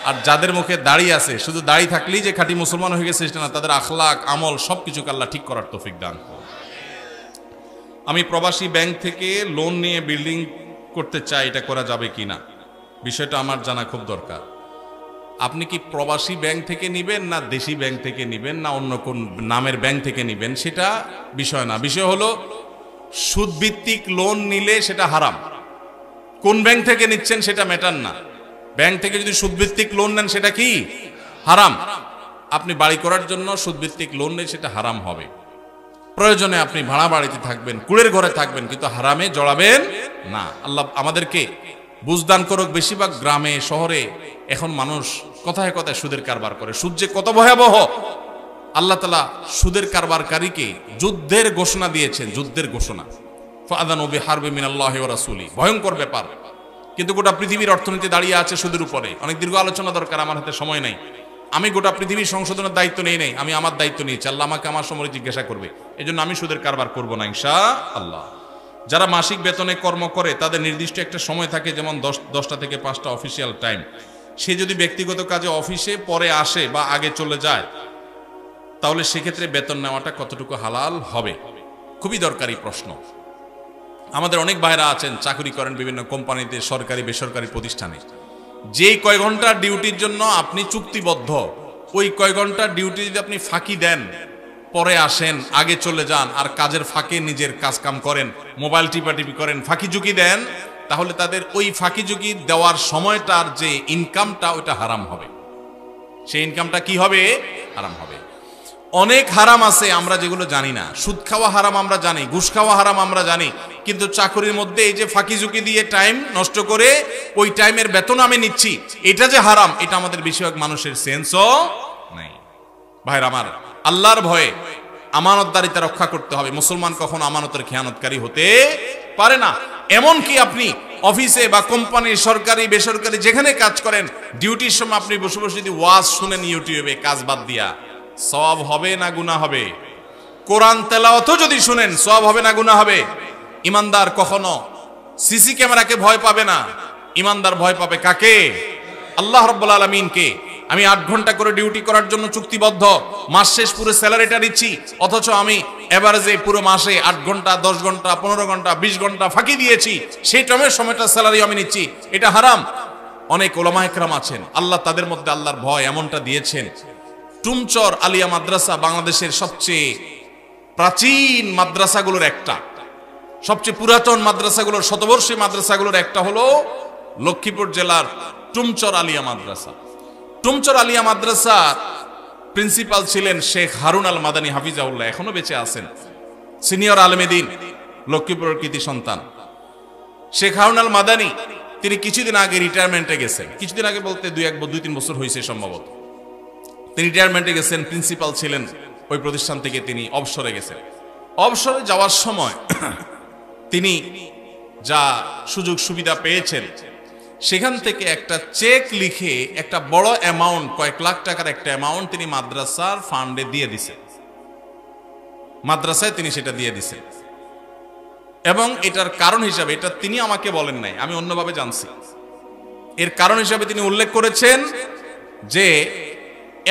আর যাদের মুখে দাড়ি আছে, শুধু দাড়ি থাকলেই যে খাঁটি মুসলমান হয়ে গেছে সেটা না, তাদের আখলাক আমল সবকিছুকে আল্লাহ ঠিক করার তৌফিক দান করুন। আমি প্রবাসী ব্যাংক থেকে লোন নিয়ে বিল্ডিং করতে চাই, এটা করা যাবে কিনা, বিষয়টা আমার জানা খুব দরকার। আপনি কি প্রবাসী ব্যাংক থেকে নিবেন, না দেশি ব্যাংক থেকে নিবেন, না অন্য কোন নামের ব্যাংক থেকে নিবেন, সেটা বিষয় না। বিষয় হলো সুদভিত্তিক লোন নিলে সেটা হারাম। কোন ব্যাংক থেকে নিচ্ছেন সেটা ম্যাটার না। ব্যাংক থেকে যদি সুদভিত্তিক লোন নেন সেটা কি হারাম। আপনি বাড়ি করার জন্য সুদভিত্তিক লোন নেই, সেটা হারাম হবে। প্রয়োজনে আপনি ভাড়া বাড়িতে থাকবেন, কুড়ের ঘরে থাকবেন, কিন্তু হারামে জড়াবেন না। আল্লাহ আমাদেরকে বুঝদান করুক। বেশিরভাগ গ্রামে শহরে এখন মানুষ কথায় কথায় সুদের কারবার করে। সুদ যে কত ভয়াবহ, আল্লাহ তাআলা সুদের কারবারকারীকে যুদ্ধের ঘোষণা দিয়েছেন, যুদ্ধের ঘোষণা। ফাআযানু বিহারবি মিনাল্লাহি ওয়া রাসূলি, ভয়ঙ্কর ব্যাপার। কিন্তু গোটা পৃথিবীর অর্থনীতি দাঁড়িয়ে আছে সুদের উপরে। অনেক দীর্ঘ আলোচনা দরকার, আমার হাতে সময় নাই। আমি গোটা পৃথিবীর সংশোধনের দায়িত্ব নেই নাই, আমি আমার দায়িত্ব নিয়েছি। আল্লাহ আমাকে আমার সময় জিজ্ঞাসা করবে, এজন্য আমি সুদের কারবার করব না ইনশাআল্লাহ। যারা মাসিক বেতনে কর্ম করে তাদের নির্দিষ্ট একটা সময় থাকে, যেমন 10টা থেকে 5টা অফিসিয়াল টাইম। সে যদি ব্যক্তিগত কাজে অফিসে পরে আসে বা আগে চলে যায়, তাহলে সেক্ষেত্রে বেতন নেওয়াটা কতটুকু হালাল হবে? খুবই দরকারি প্রশ্ন। আমাদের অনেক ভাইরা আছেন, চাকরি করেন বিভিন্ন কোম্পানিতে, সরকারি বেসরকারি প্রতিষ্ঠানে। যেই কয় ঘন্টার ডিউটির জন্য আপনি চুক্তিবদ্ধ, ওই কয় ঘন্টার ডিউটি যদি আপনি ফাঁকি দেন, পরে আসেন, আগে চলে যান, আর কাজের ফাঁকে নিজের কাজ কাম করেন, মোবাইল টিপাটিপি করেন, ফাঁকি ঝুঁকি দেন, তাহলে তাদের ওই ফাঁকি ঝুঁকি দেওয়ার সময়টার যে ইনকামটা, ওইটা হারাম হবে। সেই ইনকামটা কি হবে? হারাম হবে। অনেক হারাম আছে আমরা যেগুলো জানি না। সুদ খাওয়া হারাম আমরা জানি, ঘুষ খাওয়া হারাম আমরা জানি, কিন্তু চাকরির মধ্যে এই যে ফাঁকি ঝুঁকি দিয়ে টাইম নষ্ট করে ওই টাইমের বেতন আমি নিচ্ছি, এটা যে হারাম, এটা আমাদের বেশিরভাগ মানুষের সেন্সও নাই। ভাইরা আমার, আল্লাহর ভয়ে আমানতদারিতা রক্ষা করতে হবে। মুসলমান কখনো আমানতের খেয়ানতকারী হতে পারে না। এমনকি আপনি অফিসে বা কোম্পানি, সরকারি বেসরকারি যেখানে কাজ করেন, ডিউটির সময় আপনি বসে বসে যদি ওয়াজ শুনেন ইউটিউবে কাজ বাদ দিয়া, সওয়াব হবে না গুনাহ হবে? কোরআন তেলাওয়াতও যদি শুনেন, সওয়াব হবে না গুনাহ হবে? ইমানদার কখনো সিসি ক্যামেরাকে ভয় পাবে না। ইমানদার ভয় পাবে কাকে? আল্লাহ রাব্বুল আলামিনকে। আমি 8 ঘন্টা করে ডিউটি করার জন্য চুক্তিবদ্ধ, মাস শেষ পুরো স্যালারিটা নিচ্ছি, অথচ আমি এভারেজে পুরো মাসে 8 ঘন্টা 10 ঘন্টা 15 ঘন্টা 20 ঘন্টা ফাঁকি দিয়েছি, সেই টাইমের সময়টা স্যালারি আমি নিচ্ছি, এটা হারাম। অনেক ওলামা একরাম আছেন, আল্লাহ তাদের মধ্যে আল্লাহর ভয় এমনটা দিয়েছেন। টুমচর আলিয়া মাদ্রাসা বাংলাদেশের সবচেয়ে প্রাচীন মাদ্রাসাগুলোর একটা, সবচেয়ে পুরাতন মাদ্রাসাগুলোর, শতবর্ষী মাদ্রাসাগুলোর একটা হলো লক্ষ্মীপুর জেলার টুমচর আলিয়া মাদ্রাসা। টুমচর আলিয়া মাদ্রাসার প্রিন্সিপাল ছিলেন শেখ হারুন আল মাদানী হাফিজাউল্লাহ, এখনো বেঁচে আছেন, সিনিয়র আলেমে দ্বীন, লক্ষ্মীপুরের কৃতি সন্তান। শেখ হারুন আল মাদানী তিনি কিছুদিন আগে রিটায়ারমেন্টে গেছেন, কিছুদিন আগে বলতে 2-3 বছর হয়েছে সম্ভবত। তিনি রিটায়ারমেন্টে গেছেন, প্রিন্সিপাল ছিলেন ওই প্রতিষ্ঠান থেকে, তিনি অবসরে গেছেন। অবসরে যাওয়ার সময় তিনি যা সুযোগ সুবিধা পেয়েছেন সেখান থেকে একটা চেক লিখে একটা বড় অ্যামাউন্ট, কয়েক লাখ টাকার একটা অ্যামাউন্ট তিনি মাদ্রাসার ফান্ডে দিয়ে দিছেন, মাদ্রাসায় তিনি সেটা দিয়ে দিছেন। এবং এটার কারণ হিসাবে, এটা তিনি আমাকে বলেন নাই, আমি অন্যভাবে জানছি, এর কারণ হিসাবে তিনি উল্লেখ করেছেন যে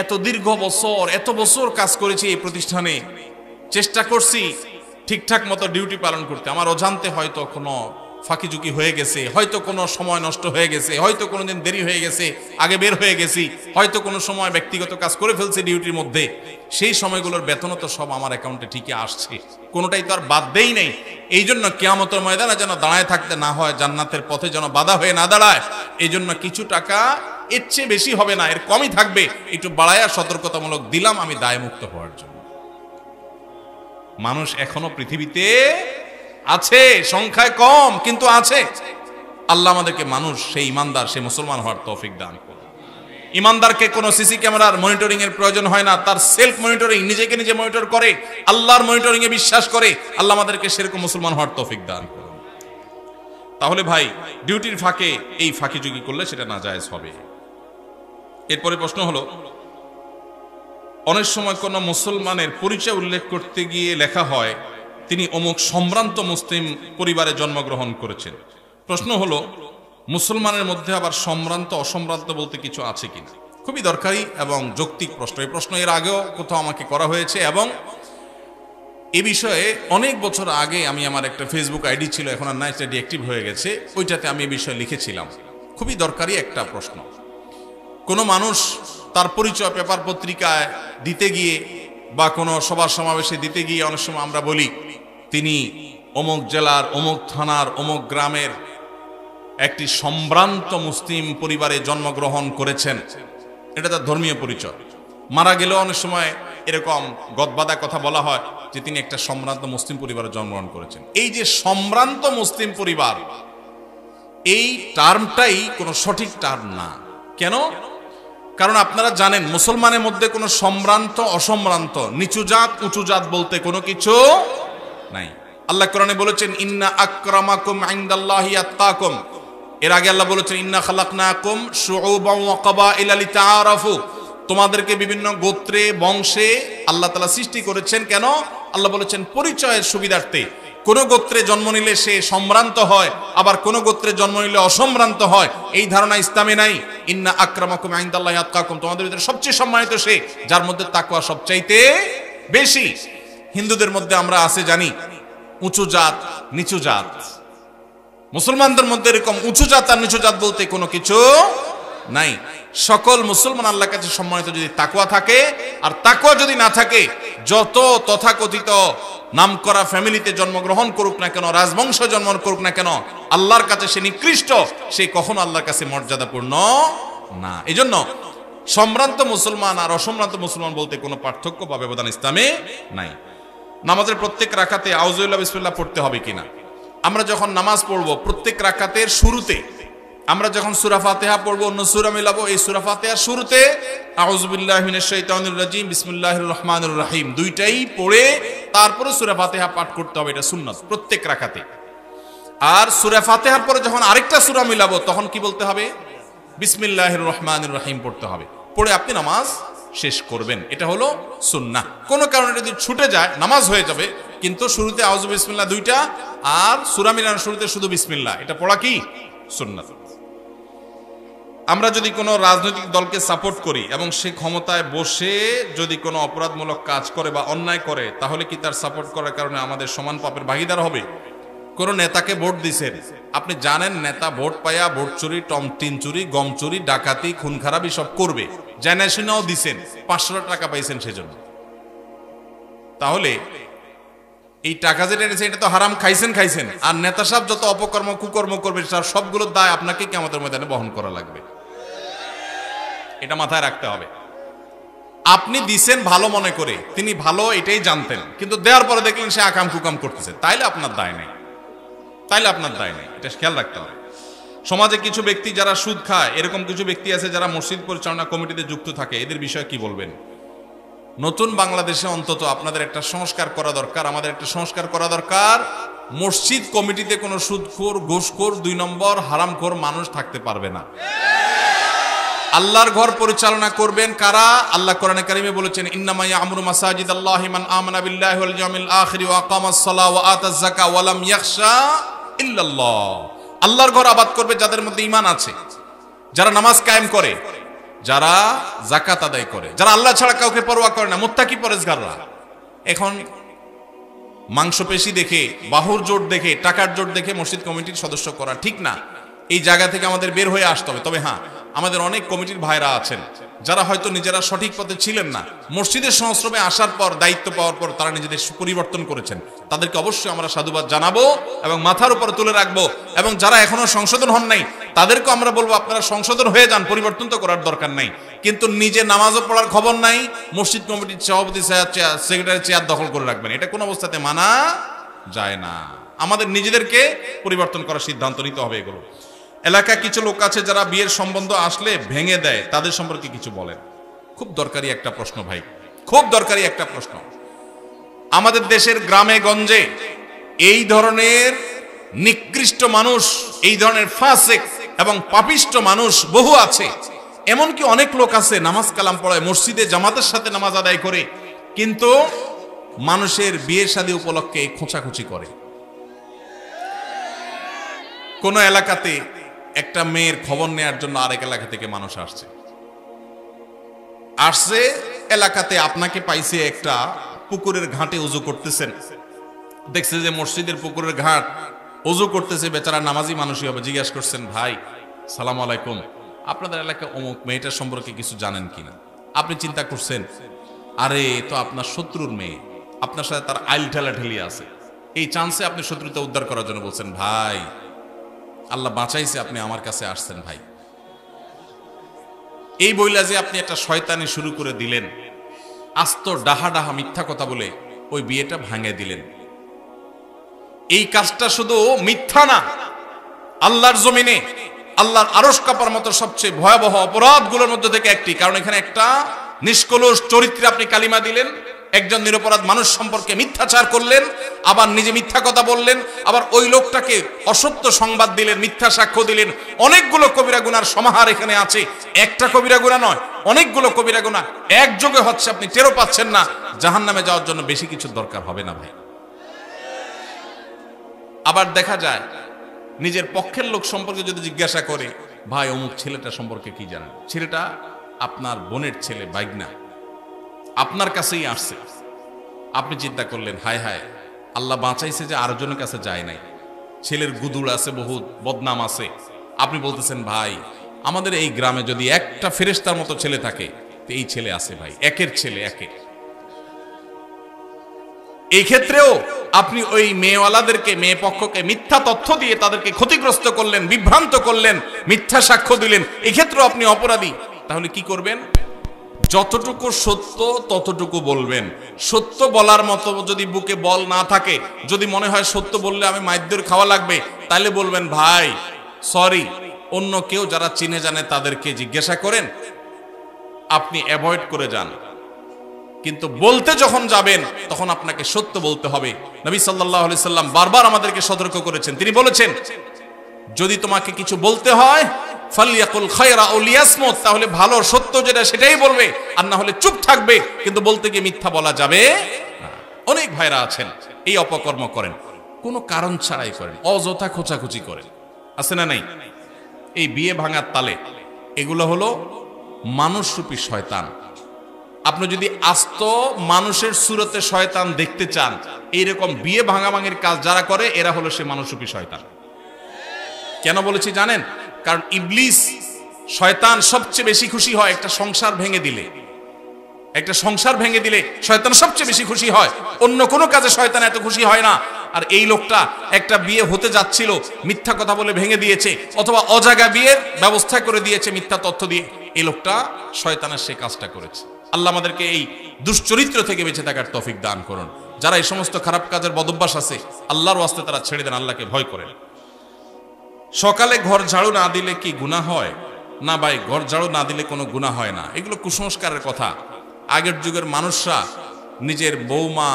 এত দীর্ঘ বছর, এত বছর কাজ করেছি এই প্রতিষ্ঠানে, চেষ্টা করছি ঠিকঠাক মতো ডিউটি পালন করতে, আমার অজান্তে হয়তো কোনো ফাঁকি ঝুঁকি হয়ে গেছে, হয়তো কোনো সময় নষ্ট হয়ে গেছে, হয়তো কোনোদিন দেরি হয়ে গেছে, আগে বের হয়ে গেছি, হয়তো কোনো সময় ব্যক্তিগত কাজ করে ফেলছে ডিউটির মধ্যে, সেই সময়গুলোর বেতনও তো সব আমার অ্যাকাউন্টে ঠিকই আসছে, কোনোটাই তো আর বাদ দেই নেই। এই জন্য কিয়ামতের ময়দানে যেন দাঁড়ায় থাকতে না হয়, জান্নাতের পথে যেন বাধা হয়ে না দাঁড়ায়, এই জন্য কিছু টাকা এর চেয়ে বেশি হবে না, এর কমই থাকবে, একটু বাড়ায়া সতর্কতামূলক দিলাম আমি দায়মুক্ত হওয়ার জন্য। মানুষ এখনো পৃথিবীতে আছে, সংখ্যায় কম কিন্তু আছে। আল্লাহ আমাদেরকে মানুষ, সেই ইমানদার, সেই মুসলমান হওয়ার তৌফিক দান করুন। ইমানদারকে কোনো সিসি ক্যামেরার মনিটরিং এর প্রয়োজন হয় না, তার সেলফ মনিটরিং, নিজেকে নিজে মনিটর করে, আল্লাহর মনিটরিং এ বিশ্বাস করে। আল্লাহ আমাদেরকে সেরকম মুসলমান হওয়ার তৌফিক দান করুন। তাহলে ভাই, ডিউটির ফাঁকে এই ফাঁকিঝুঁকি করলে সেটা নাজায়েজ হবে। এরপরে প্রশ্ন হলো, অনেক সময় কোনো মুসলমানের পরিচয় উল্লেখ করতে গিয়ে লেখা হয় তিনি অমুক সম্ভ্রান্ত মুসলিম পরিবারে জন্মগ্রহণ করেছেন। প্রশ্ন হলো, মুসলমানের মধ্যে আবার সম্ভ্রান্ত অসম্ভ্রান্ত বলতে কিছু আছে কিনা? খুবই দরকারি এবং যৌক্তিক প্রশ্ন। এই প্রশ্ন এর আগেও কোথাও আমাকে করা হয়েছে এবং এ বিষয়ে অনেক বছর আগে আমি, আমার একটা ফেসবুক আইডি ছিল, এখন আর নাই, সেটা ডিঅ্যাক্টিভ হয়ে গেছে, ওইটাতে আমি এই বিষয়ে লিখেছিলাম। খুবই দরকারি একটা প্রশ্ন। কোনো মানুষ তার পরিচয় পেপার পত্রিকায় দিতে গিয়ে বা কোনো সভা সমাবেশে দিতে গিয়ে অনেক সময় আমরা বলি তিনি অমুক জেলার, অমুক থানার, অমুক গ্রামের একটি সম্ভ্রান্ত মুসলিম পরিবারে জন্মগ্রহণ করেছেন, এটা তার ধর্মীয় পরিচয়। মারা গেলেও অনেক সময় এরকম গদবাদা কথা বলা হয় যে তিনি একটা সম্ভ্রান্ত মুসলিম পরিবারে জন্মগ্রহণ করেছেন। এই যে সম্ভ্রান্ত মুসলিম পরিবার, এই টার্মটাই কোনো সঠিক টার্ম না। কেন? কারণ আপনারা জানেন মুসলমানের মধ্যে কোনো সম্ভ্রান্ত অসম্ভ্রান্ত, নিচু জাত উঁচু জাত বলতে কোনো কিছু নাই। আল্লাহ কোরআনে বলেছেন ইন্না আকরামাকুম ইনদাল্লাহি আত্তাকুম। এর আগে আল্লাহ বলেছেন ইন্না খালাকনাকুম শুউবান ওয়া ক্বাবাইলা লিতাআরাফু। তোমাদেরকে বিভিন্ন গোত্রে বংশে আল্লাহ তাআলা সৃষ্টি করেছেন। কেন? আল্লাহ বলেছেন পরিচয়ের সুবিধার্থে। কোন গোত্রে জন্ম নিলে সে সম্ভ্রান্ত হয়, আবার কোন গোত্রে জন্ম নিলে অসম্ভ্রান্ত হয়, এই ধারণা ইসলামে নাই। ইন্না আকরামাকুম ইনদাল্লাহি আতকাকুম, তোমাদের ভিতরে সবচেয়ে সম্মানিত সে যার মধ্যে তাকওয়া সবচাইতে বেশি। হিন্দুদের মধ্যে আমরা আছে জানি উঁচু জাত নিচু জাত, মুসলমানদের মধ্যে এরকম উঁচু জাত আর নিচু জাত বলতে কোনো কিছু নাই। সকল মুসলমান আল্লাহর কাছে সম্মানিত যদি তাকওয়া থাকে, আর তাকওয়া যদি না থাকে, যত তথাকথিত নামকরা ফ্যামিলিতে জন্মগ্রহণ করুক না কেন, রাজবংশ জন্ম করুক না কেন, আল্লাহর কাছে সে নিকৃষ্ট, সে কখনো আল্লাহর কাছে মর্যাদাপূর্ণ না। এই জন্য সম্ভ্রান্ত মুসলমান আর অসম্ভ্রান্ত মুসলমান বলতে কোনো পার্থক্য বা ব্যবধান ইসলামে নাই। নামাজের প্রত্যেক রাকাতে আউযুবিল্লাহ বিসমিল্লাহ পড়তে হবে কিনা? আমরা যখন নামাজ পড়ব, প্রত্যেক রাকাতের শুরুতে আমরা যখন সূরা ফাতিহা পড়ব, অন্য সূরা মিলাবো, এই সূরা ফাতিহার শুরুতে আউযুবিল্লাহি মিনাশ শাইতানির রাজিম বিসমিল্লাহির রহমানির রহিম দুইটাই পড়ে তারপরে সূরা ফাতিহা পাঠ করতে হবে। এটা সুন্নাত প্রত্যেক রাকাতে। আর সূরা ফাতিহার পরে যখন আরেকটা সূরা মিলাবো, তখন কি বলতে হবে? বিসমিল্লাহির রহমানির রহিম পড়তে হবে। পড়ে আপনি নামাজ শেষ করবেন। এটা হলো সুন্নাহ। কোনো কারণে যদি ছুটে যায় নামাজ হয়ে যাবে, কিন্তু শুরুতে আউযু বিসমিল্লাহ দুইটা আর সূরা মিলানোর শুরুতে শুধু বিসমিল্লাহ, এটা পড়া কি সুন্নাত। আমরা যদি কোনো রাজনৈতিক দলকে সাপোর্ট করি এবং সে ক্ষমতায় বসে যদি কোনো অপরাধমূলক কাজ করে বা অন্যায় করে, তাহলে কি তার সাপোর্ট করার কারণে আমাদের সমান পাপের ভাগিদার হবে? কোন নেতাকে ভোট দিছেন, আপনি জানেন নেতা ভোট পাইয়া ভোট চুরি, টিন চুরি, গম চুরি, ডাকাতি, খুন খারাপি সব করবে, জানা শুনেও দিছেন, 500 টাকা পাইছেন সেজন্য। তাহলে এই টাকা যেটা এনেছে এটা তো হারাম খাইছেন, আর নেতা সাহেব যত অপকর্ম কুকর্ম করবে তার সবগুলোর দায় আপনাকে কিয়ামতের ময়দানে বহন করা লাগবে। এটা মাথায় রাখতে হবে। আপনি দিছেন ভালো মনে করে, তিনি ভালো এটাই জানতেন, কিন্তু দেওয়ার পরে দেখলেন সে আকাম কুকাম করতেছে, তাইলে আপনার দায় নেই, এটা খেয়াল রাখতে হবে। সমাজে কিছু ব্যক্তি যারা সুদ খায়, এরকম কিছু ব্যক্তি আছে যারা মসজিদ পরিচালনা কমিটিতে যুক্ত থাকে, এদের বিষয়ে কি বলবেন? নতুন বাংলাদেশে অন্তত আপনাদের একটা সংস্কার করা দরকার, আমাদের একটা সংস্কার করা দরকার। মসজিদ কমিটিতে কোনো সুদখোর, ঘুষখোর, 2 নম্বর হারামখোর মানুষ থাকতে পারবে না। আল্লাহর ঘর পরিচালনা করবেন কারা? আল্লাহ কোরআনে কারিমে বলেছেন, ইন্নামা ইয়ামুরু মাসাজিদাল্লাহি মান আমানা বিল্লাহি ওয়াল ইয়াউমিল আখির ওয়া আকামাস সালাহ ওয়া আতাজ যাকাত ওয়া লাম ইয়াখশা ইল্লাল্লাহ। আল্লাহর ঘর আবাদ করবে যাদের মধ্যে ঈমান আছে, যারা নামাজ কায়েম করে, যারা যাকাত আদায় করে, যারা আল্লাহ ছাড়া কাউকে পরোয়া করে না, মুত্তাকি পরেজগাররা। এখন মাংসপেশি দেখে, বাহুর জোট দেখে, টাকার জোট দেখে মসজিদ কমিটির সদস্য করা ঠিক না। এই জায়গা থেকে আমাদের বের হয়ে আসতে হবে। তবে হ্যাঁ, আমাদের অনেক কমিটির ভাইরা আছেন যারা হয়তো নিজেরা সঠিক পথে ছিলেন না, মসজিদের সংস্রবে আসার পর, দায়িত্ব পাওয়ার পর তারা নিজেদের পরিবর্তন করেছেন, তাদেরকে অবশ্যই আমরা সাধুবাদ জানাবো এবং মাথার উপর তুলে রাখবো। এবং যারা এখনো সংশোধন হন নাই তাদেরকে আমরা বলবো, আপনারা সংশোধন হয়ে যান, পরিবর্তন তো করার দরকার নাই। কিন্তু নিজে নামাজও পড়ার খবর নাই, মসজিদ কমিটির সভাপতি সেক্রেটারি চেয়ার দখল করে রাখবেন, এটা কোন অবস্থাতে মানা যায় না। আমাদের নিজেদেরকে পরিবর্তন করার সিদ্ধান্ত নিতে হবে। এগুলো এলাকায় কিছু লোক আছে যারা বিয়ের সম্বন্ধ আসলে ভেঙে দেয়, তাদের সম্পর্কে কিছু বলেন। খুব দরকারি একটা প্রশ্ন ভাই, খুব দরকারি একটা প্রশ্ন। আমাদের দেশের গ্রামে গঞ্জে এই ধরনের নিকৃষ্ট মানুষ, এই ধরনের ফাসিক এবং পাপিষ্ট মানুষ বহু আছে। এমনকি অনেক লোক আছে নামাজ কালাম পড়ায়, মসজিদে জামাতের সাথে নামাজ আদায় করে, কিন্তু মানুষের বিয়ে শাদী উপলক্ষে খোঁচাখুচি করে। কোন এলাকাতে একটা মেয়ের খবর নেয়ার জন্য আরেক এলাকা থেকে মানুষ আসছে এলাকাতে আপনাকে পাইছে একটা পুকুরের ঘাটে উজু করতেছেন, দেখছে যে মসজিদের পুকুরের ঘাট, উজু করতেছে, বেচারা নামাজি মানুষই হবে। জিজ্ঞাসা করছেন, ভাই সালাম আলাইকুম, আপনাদের এলাকায় অমুক মেয়েটার সম্পর্কে কিছু জানেন কিনা? আপনি চিন্তা করছেন, আরে তো আপনার শত্রুর মেয়ে, আপনার সাথে তার আইল ঠেলাঠেলি আছে, এই চান্সে আপনি শত্রুতা উদ্ধার করার জন্য বলছেন, ভাই আল্লাহ বাঁচাইছে আপনি আমার কাছে আসছেন ভাই। এই বইলা যে আপনি একটা শয়তানি শুরু করে দিলেন, আস্ত ডাহা ডাহা মিথ্যা কথা বলে ওই বিয়েটা ভাঙে দিলেন। এই কাজটা শুধু মিথ্যা না, আল্লাহর জমিনে আল্লাহর আরশ কাঁপার মতো সবচেয়ে ভয়াবহ অপরাধগুলোর মধ্যে থেকে একটি। কারণ এখানে একটা নিষ্কলুষ চরিত্রে আপনি কালিমা দিলেন, একজন নিরপরাধ মানুষ সম্পর্কে মিথ্যাচার করলেন, আবার নিজে মিথ্যা কথা বললেন, আবার ওই লোকটাকে অসত্য সংবাদ দিলেন, মিথ্যা সাক্ষ্য দিলেন। অনেকগুলো কবিরা গুনার সমাহার এখানে আছে, একটা কবিরা গুনাহ নয়, অনেকগুলো কবিরা গুনাহ একযোগে হচ্ছে, আপনি টেরও পাচ্ছেন না। জাহান্নামে যাওয়ার জন্য বেশি কিছু দরকার হবে না ভাই। আবার দেখা যায় নিজের পক্ষের লোক সম্পর্কে যদি জিজ্ঞাসা করে, ভাই অমুক ছেলেটা সম্পর্কে কি জানেন? ছেলেটা আপনার বোনের ছেলে, বাইগনা, আপনার কাছেই আসছে। আপনি চিন্তা করলেন, হায় হায় আল্লাহ বাঁচাইছে যে আরেকজনের কাছে যায় নাই, ছেলের গুদুল আছে, বহুত বদনাম আছে। আপনি বলতেছেন, ভাই আমাদের এই গ্রামে যদি একটা ফেরেশতার মতো ছেলে থাকে তো এই ছেলে আছে ভাই, একের ছেলে একের। এই ক্ষেত্রেও আপনি ওই মেয়েওয়ালাদেরকে, মেয়ে পক্ষকে মিথ্যা তথ্য দিয়ে তাদেরকে ক্ষতিগ্রস্ত করলেন, বিভ্রান্ত করলেন, মিথ্যা সাক্ষ্য দিলেন, এক্ষেত্রেও আপনি অপরাধী। তাহলে কি করবেন? যতটুকু সত্য ততটুকু বলবেন। সত্য বলার মতো যদি বুকে বল না থাকে, যদি মনে হয় সত্য বললে আমি মাইদ্যর খাওয়া লাগবে, তাহলে বলবেন, ভাই সরি, অন্য কেউ যারা চিনে জানে তাদেরকে জিজ্ঞাসা করেন, আপনি অ্যাভয়েড করে যান। কিন্তু বলতে যখন যাবেন তখন আপনাকে সত্য বলতে হবে। নবী সাল্লাল্লাহু আলাইহি সাল্লাম বারবার আমাদেরকে সতর্ক করেছেন। তিনি বলেছেন, যদি তোমাকে কিছু বলতে হয় ফালিয়াকুল খায়রা আও লিয়াসমুত, তাহলে ভালো সত্য যেটা সেটাই বলবে, আর না হলে চুপ থাকবে। কিন্তু বলতে গিয়ে মিথ্যা বলা যাবে না। অনেক ভাইরা আছেন এই অপকর্ম করেন, কোনো কারণ ছাড়াই করেন, অযথা খোঁচাখুচি করেন, আছে না নাই? এই বিয়ে ভাঙার তালে এগুলো হলো মানুষরূপী শয়তান। আপনি যদি আস্ত মানুষের সুরতে শয়তান দেখতে চান, এইরকম বিয়ে ভাঙাভাঙির কাজ যারা করে এরা হলো সে মানুষরূপী শয়তান। কেন বলেছি জানেন? কারণ ইবলিস শয়তান সবচেয়ে বেশি খুশি হয় একটা সংসার ভেঙে দিলে। একটা সংসার ভেঙে দিলে শয়তান সবচেয়ে বেশি খুশি হয়, অন্য কোনো কাজে শয়তান এত খুশি হয় না। আর এই লোকটা একটা বিয়ে হতে যাচ্ছিল, মিথ্যা কথা বলে ভেঙে দিয়েছে, অথবা অজাগা বিয়ের ব্যবস্থা করে দিয়েছে মিথ্যা তথ্য দিয়ে। এই লোকটা শয়তানের সে কাজটা করেছে। আল্লাহ আমাদেরকে এই দুশ্চরিত্র থেকে বেঁচে থাকার তৌফিক দান করুন। যারা এই সমস্ত খারাপ কাজের বদভ্যাস আছে, আল্লাহর ওয়াস্তে তারা ছেড়ে দেন, আল্লাহকে ভয় করেন। সকালে ঘর ঝাড়ু না দিলে কি গুনাহ হয়? না ভাই, ঘর ঝাড়ু না দিলে কোনো গুনাহ হয় না। এগুলো কুসংস্কারের কথা। আগের যুগের মানুষরা নিজের বৌমা,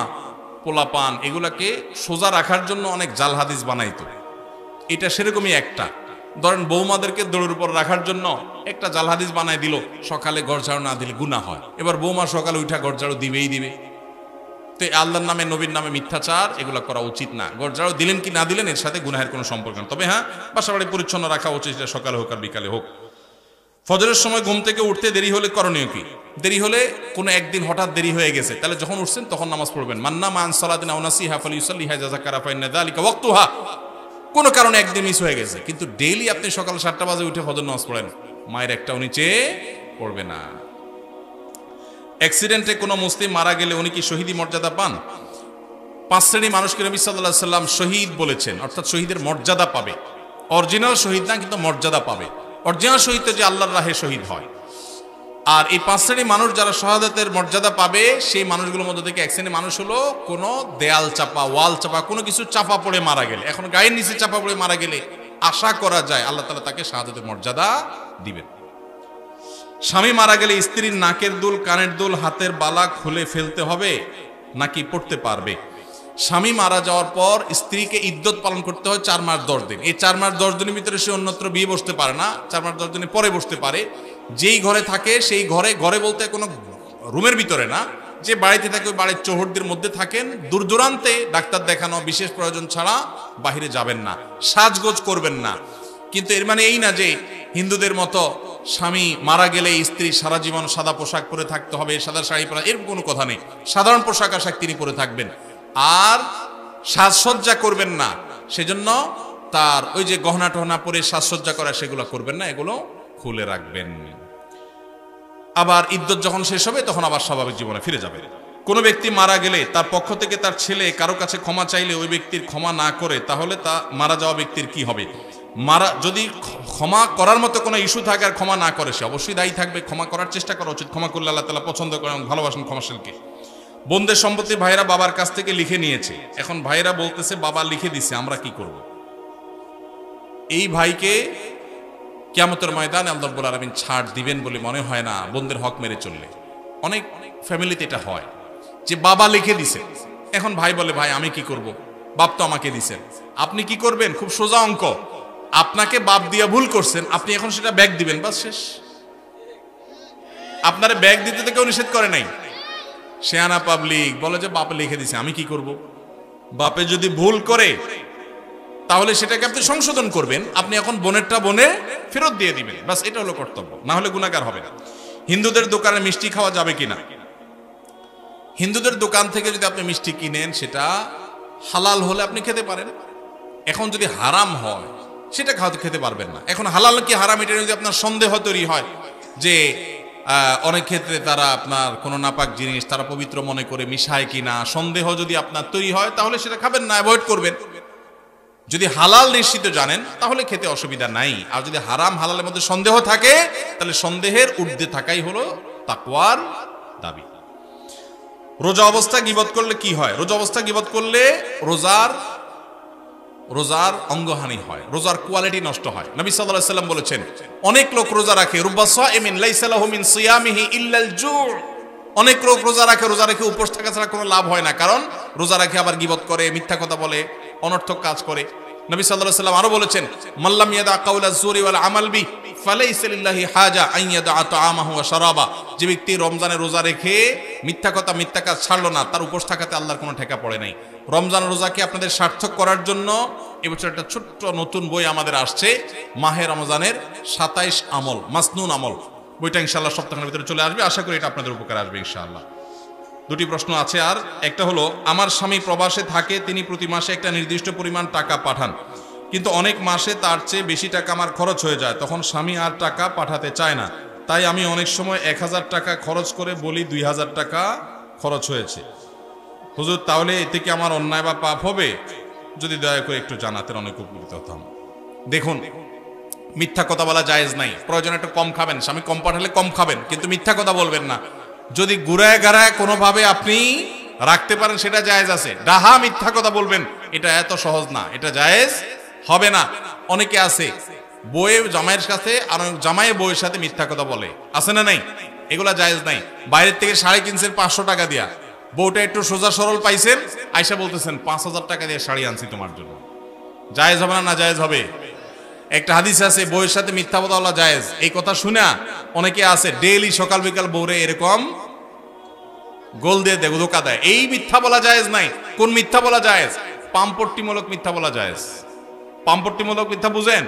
পোলাপান এগুলাকে সোজা রাখার জন্য অনেক জাল হাদিস বানাইতো। এটা সেরকমই একটা। ধরেন বৌমাদেরকে দৌড়ের উপর রাখার জন্য একটা জাল হাদিস বানাই দিল, সকালে ঘর ঝাড়ু না দিলে গুনাহ হয়। এবার বৌমা সকালে উঠা ঘর ঝাড়ু দিবেই দিবে। তো আল্লাহর নামে, নবীর নামে মিথ্যাচার এগুলো করা উচিত না। ঘর ঝাড়ু দিলেন কি না দিলেন এর সাথে গুনাহের কোনো সম্পর্ক না। তবে হ্যাঁ, বাসাবাড়ি পরিচ্ছন্ন রাখা উচিত, সকালে হোক আর বিকালে হোক। ফজরের সময় ঘুম থেকে উঠতে দেরি হলে করণীয় কি? দেরি হলে কোনো একদিন হঠাৎ দেরি হয়ে গেছে, তাহলে যখন উঠছেন তখন নামাজ পড়বেন। মান্না মান সালাতিন আও নাসিহা ফালিউসাল্লিহা যাযাকারা ফাইন্না যালিকা ওয়াক্তুহা। কোনো কারণে একদিন মিস হয়ে গেছে, কিন্তু ডেইলি আপনি সকাল 7টা বাজে উঠে ফজর নামাজ পড়েন, মায়ের একটাও নিচে পড়বে না। অ্যাক্সিডেন্টে কোনো মুসলিম মারা গেলে উনি কি শহীদি মর্যাদা পান? 5 শ্রেণী মানুষকে নবী সাল্লাল্লাহু আলাইহি সাল্লাম শহীদ বলেছেন, অর্থাৎ শহীদের মর্যাদা পাবে। অরিজিনাল শহীদ না, কিন্তু মর্যাদা পাবে। অরিজিনাল শহীদ যে আল্লাহর রাহে শহীদ হয়। আর এই 5 শ্রেণী মানুষ যারা শাহাদাতের মর্যাদা পাবে, সেই মানুষগুলোর মধ্যে থেকে এক শ্রেণী মানুষ হলো কোনো দেয়াল চাপা, ওয়াল চাপা, কোনো কিছু চাপা পড়ে মারা গেলে, এখন গায়ের নিচে চাপা পড়ে মারা গেলে আশা করা যায় আল্লাহ তাআলা তাকে শাহাদাতের মর্যাদা দিবেন। স্বামী মারা গেলে স্ত্রীর নাকের দুল, কানের দুল, হাতের বালা খুলে ফেলতে হবে নাকি পড়তে পারবে? স্বামী মারা যাওয়ার পর স্ত্রীকে ইদ্যত পালন করতে হয় 4 মাস 10 দিন। এই 4 মাস 10 দিনের ভিতরে সে অন্যত্র বিয়ে বসতে পারে না, 4 মাস 10 দিনের পরে বসতে পারে। যেই ঘরে থাকে সেই ঘরে, ঘরে বলতে কোনো রুমের ভিতরে না, যে বাড়িতে থাকে ওই বাড়ির চৌহদ্দির মধ্যে থাকেন। দূর দূরান্তে ডাক্তার দেখানো, বিশেষ প্রয়োজন ছাড়া বাহিরে যাবেন না, সাজগোজ করবেন না। কিন্তু এর মানে এই না যে হিন্দুদের মতো স্বামী মারা গেলে স্ত্রী সারা জীবন সাদা পোশাক পরে থাকতে হবে, সাদা শাড়ি পরা, এরকম কোনো কথা নেই। সাধারণ পোশাক আশাক তিনি পরে থাকবেন, আর সাজসজ্জা করবেন না। সেজন্য তার ওই যে গহনা টহনা পরে সাজসজ্জা করা সেগুলো করবেন না, এগুলো খুলে রাখবেন। আবার ইদ্যত যখন শেষ হবে তখন আবার স্বাভাবিক জীবনে ফিরে যাবে। কোনো ব্যক্তি মারা গেলে তার পক্ষ থেকে তার ছেলে কারো কাছে ক্ষমা চাইলে ওই ব্যক্তির ক্ষমা না করে, তাহলে তা মারা যাওয়া ব্যক্তির কি হবে? যদি ক্ষমা করার মতো কোনো ইস্যু থাকে আর ক্ষমা না করে, সে অবশ্যই দায়ী থাকবে। ক্ষমা করার চেষ্টা করা উচিত। ক্ষমা করলে আল্লাহ তাআলা পছন্দ করেন এবং ভালোবাসেন ক্ষমাশীলকে। বোনদের সম্পত্তি ভাইরা বাবার কাছ থেকে লিখে নিয়েছে, এখন ভাইরা বলতেছে বাবা লিখে দিছে, আমরা কি করব? এই ভাইকে কিয়ামতের ময়দানে আল্লাহ রাব্বুল আলামিন ছাড় দিবেন বলে মনে হয় না, বোনদের হক মেরে চললে। অনেক ফ্যামিলিতে এটা হয় যে বাবা লিখে দিছে, এখন ভাই বলে ভাই আমি কি করব, বাপ তো আমাকে দিছেন। আপনি কি করবেন? খুব সোজা অঙ্ক। আপনাকে বাপ দিয়া ভুল করছেন, আপনি এখন সেটা ব্যাগ দিবেন, বাস শেষ। আপনারে ব্যাগ দিতে তো কেউ নিষেধ করে নাই। শেয়ানা পাবলিক বলে যে বাপে লিখে দিছে, আমি কি করব? বাপে যদি ভুল করে তাহলে সেটাকে আপনি সংশোধন করবেন, আপনি এখন বোনেরটা বোনে ফেরত দিয়ে দিবেন, বাস এটা হলো কর্তব্য, না হলে গুনাহগার হবে না। হিন্দুদের দোকানে মিষ্টি খাওয়া যাবে কিনা? হিন্দুদের দোকান থেকে যদি আপনি মিষ্টি কিনেন সেটা হালাল হলে আপনি খেতে পারেন। এখন যদি হারাম হয় সেটা খেতে পারবেন না। এখন হালাল কি হারাম এটা যদি আপনার সন্দেহ তৈরি হয় যে অনেক ক্ষেত্রে তারা আপনার কোনো নাপাক জিনিস তারা পবিত্র মনে করে মিশায় কিনা, সন্দেহ যদি আপনার তৈরি হয় তাহলে সেটা খাবেন না, অ্যাভয়েড করবেন। যদি হালাল নিশ্চিত জানেন তাহলে খেতে অসুবিধা নাই। আর যদি হারাম হালালের মধ্যে সন্দেহ থাকে তাহলে সন্দেহের ঊর্ধ্বে থাকাই হলো তাকওয়ার দাবি। রোজা অবস্থা গীবত করলে কি হয়? রোজা অবস্থা গীবত করলে রোজার অঙ্গহানি হয়, রোজার কোয়ালিটি নষ্ট হয়। নবী সাল্লাল্লাহু আলাইহি ওয়াসাল্লাম বলেছেন, অনেক লোক রোজা রাখে, রুব্বা সাইমিন লাইসা লাহু মিন সিয়ামিহি ইল্লাল জু'। অনেক লোক রোজা রেখে উপোস থাকা ছাড়া কোনো লাভ হয় না, কারণ রোজা রাখে আবার গীবত করে, মিথ্যা কথা বলে, অনর্থক কাজ করে। নবী সাল্লাল্লাহু আলাইহি ওয়াসাল্লাম আরো বলেছেন, মাল্লাম ইয়াদা কাউলা যুরি ওয়াল আমাল বি ফালাইসা লিল্লাহি হাজা আন ইয়াদা তাআমাহু ওয়া শারাবা। যে ব্যক্তি রমজানে রোজা রেখে মিথ্যা কথা মিথ্যা কাজ ছাড়লো না, তার উপোস থাকাতে আল্লাহর কোনো ঠেকা পড়ে নাই। রমজান রোজাকে আপনাদের সার্থক করার জন্য এবছর একটা ছোট্ট নতুন বই আমাদের আসছে, মাহে রমজানের 27 আমল, মাসনুন আমল। বইটা ইনশাআল্লাহ সপ্তাহের ভিতরে চলে আসবে, আশা করি এটা আপনাদের উপকার আসবে ইনশাআল্লাহ। দুটি প্রশ্ন আছে আর, একটা হলো, আমার স্বামী প্রবাসে থাকে, তিনি প্রতি মাসে একটা নির্দিষ্ট পরিমাণ টাকা পাঠান, কিন্তু অনেক মাসে তার চেয়ে বেশি টাকা আমার খরচ হয়ে যায়, তখন স্বামী আর টাকা পাঠাতে চায় না, তাই আমি অনেক সময় 1000 টাকা খরচ করে বলি 2000 টাকা খরচ হয়েছে। হুজুর, তাহলে এতে কি আমার অন্যায় বা পাপ হবে? যদি দয়া করে একটু জানাতেন অনেক উপকৃত হতাম। দেখুন, মিথ্যা কথা বলা জায়েজ নাই। প্রয়োজন একটু কম খাবেন, স্বামী কম পাঠালে কম খাবেন, কিন্তু মিথ্যা কথা বলবেন না। যদি গুড়ায় গাড়ায় কোনোভাবে আপনি রাখতে পারেন সেটা জায়েজ আছে। ডাহা মিথ্যা কথা বলবেন, এটা এত সহজ না, এটা জায়েজ হবে না। অনেকে আছে বউয়ের জামাইয়ের কাছে আর জামাইয়ের বউয়ের সাথে মিথ্যা কথা বলে, আছে না নাই? এগুলা জায়েজ নাই। বাইরের থেকে শাড়ি কিনছেন 500 টাকা দিয়া, বউটা একটু সোজা সরল পাইছেন, আয়সা বলতেছেন 5000 টাকা দিয়ে শাড়ি আনছি তোমার জন্য। জায়েজ হবে না? না জায়েজ হবে। একটা হাদিস আছে, বউয়ের সাথে মিথ্যা কথা বলা জায়েজ। এই কথা শুনে অনেকে আছে ডেইলি সকাল বিকাল বউরে এরকম গোল দিয়ে ধোকা দেয়। এই মিথ্যা বলা জায়েজ নাই। কোন মিথ্যা বলা জায়েজ? পামপট্টিমূলক মিথ্যা বলা জায়েজ। পামপট্টিমূলক মিথ্যা বুঝেন?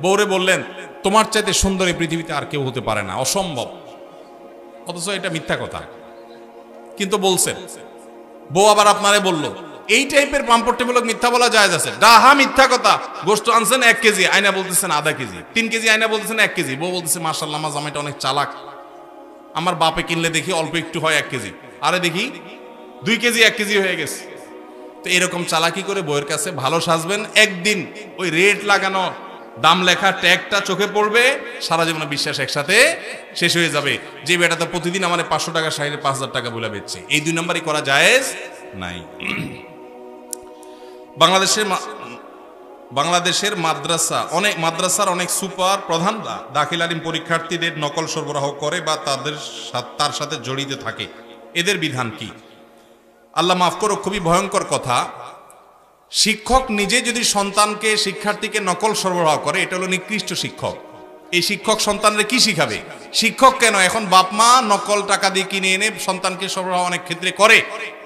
বউরে বললেন তোমার চাইতে সুন্দরী পৃথিবীতে আর কেউ হতে পারে না, অসম্ভব, অথচ এটা মিথ্যা কথা, কিন্তু বলছেন। বউ আবার আপনারে বলল। এই টাইপের পামপট্টিমূলক মিথ্যা বলা জায়েজ আছে। ডাহা মিথ্যা কথা, গোশত আনছেন 1 কেজি, আয়না বলতেছেন আধা কেজি, 3 কেজি আয়না বলতেছেন 1 কেজি, বউ বলতেছে মাশাআল্লাহ আমার জামাইটা অনেক চালাক, আমার বাপে কিনলে দেখি অল্প একটু হয় 1 কেজি, আরে দেখি 2 কেজি 1 কেজি হয়ে গেছে। তো এরকম চালাকি করে বউয়ের কাছে ভালো সাজবেন, একদিন ওই রেট লাগানো দাম লেখা ট্যাগটা চোখে পড়বে, সারা জীবনের বিশ্বাস একসাথে শেষ হয়ে যাবে। যে বেটাটা প্রতিদিন আমার 500 টাকা শাড়ির 5000 টাকা বলে বেচছে, এই 2 নম্বরই করা জায়েজ নাই। বাংলাদেশের মাদ্রাসার অনেক সুপার প্রধানরা দাখিল আলিম পরীক্ষার্থীদের নকল সরবরাহ করে বা তার সাথে জড়িত থাকে, এদের বিধান কি? আল্লাহ মাফ করো, খুবই ভয়ঙ্কর কথা। শিক্ষক নিজে যদি সন্তানকে শিক্ষার্থীকে নকল সরবরাহ করে, এটা হলো নিকৃষ্ট শিক্ষক। এই শিক্ষক সন্তানরে কি শিখাবে? শিক্ষক কেন, এখন বাপ মা নকল টাকা দিয়ে কিনে এনে সন্তানকে সরবরাহ অনেক ক্ষেত্রে করে।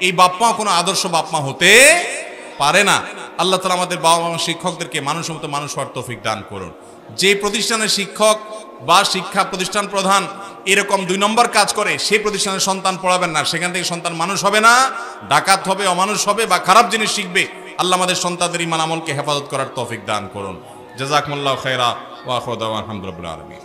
এই বাপ মা কোনো আদর্শ বাপ মা হতে পারে না। আল্লাহ তাআলা আমাদের বাবা মা শিক্ষকদেরকে মানুষের মতো মানুষ হওয়ার তৌফিক দান করুন। যে প্রতিষ্ঠানের শিক্ষক বা শিক্ষা প্রতিষ্ঠান প্রধান এরকম 2 নম্বর কাজ করে, সেই প্রতিষ্ঠানের সন্তান পড়াবেন না, সেখান থেকে সন্তান মানুষ হবে না, ডাকাত হবে, অমানুষ হবে বা খারাপ জিনিস শিখবে। আল্লাহ আমাদের সন্তানদের ঈমান আমলকে হেফাজত করার তৌফিক দান করুন। জাযাকুমুল্লাহু খায়রা ওয়া আখিরু দাওয়ানা আলহামদুলিল্লাহি রাব্বিল আলামিন।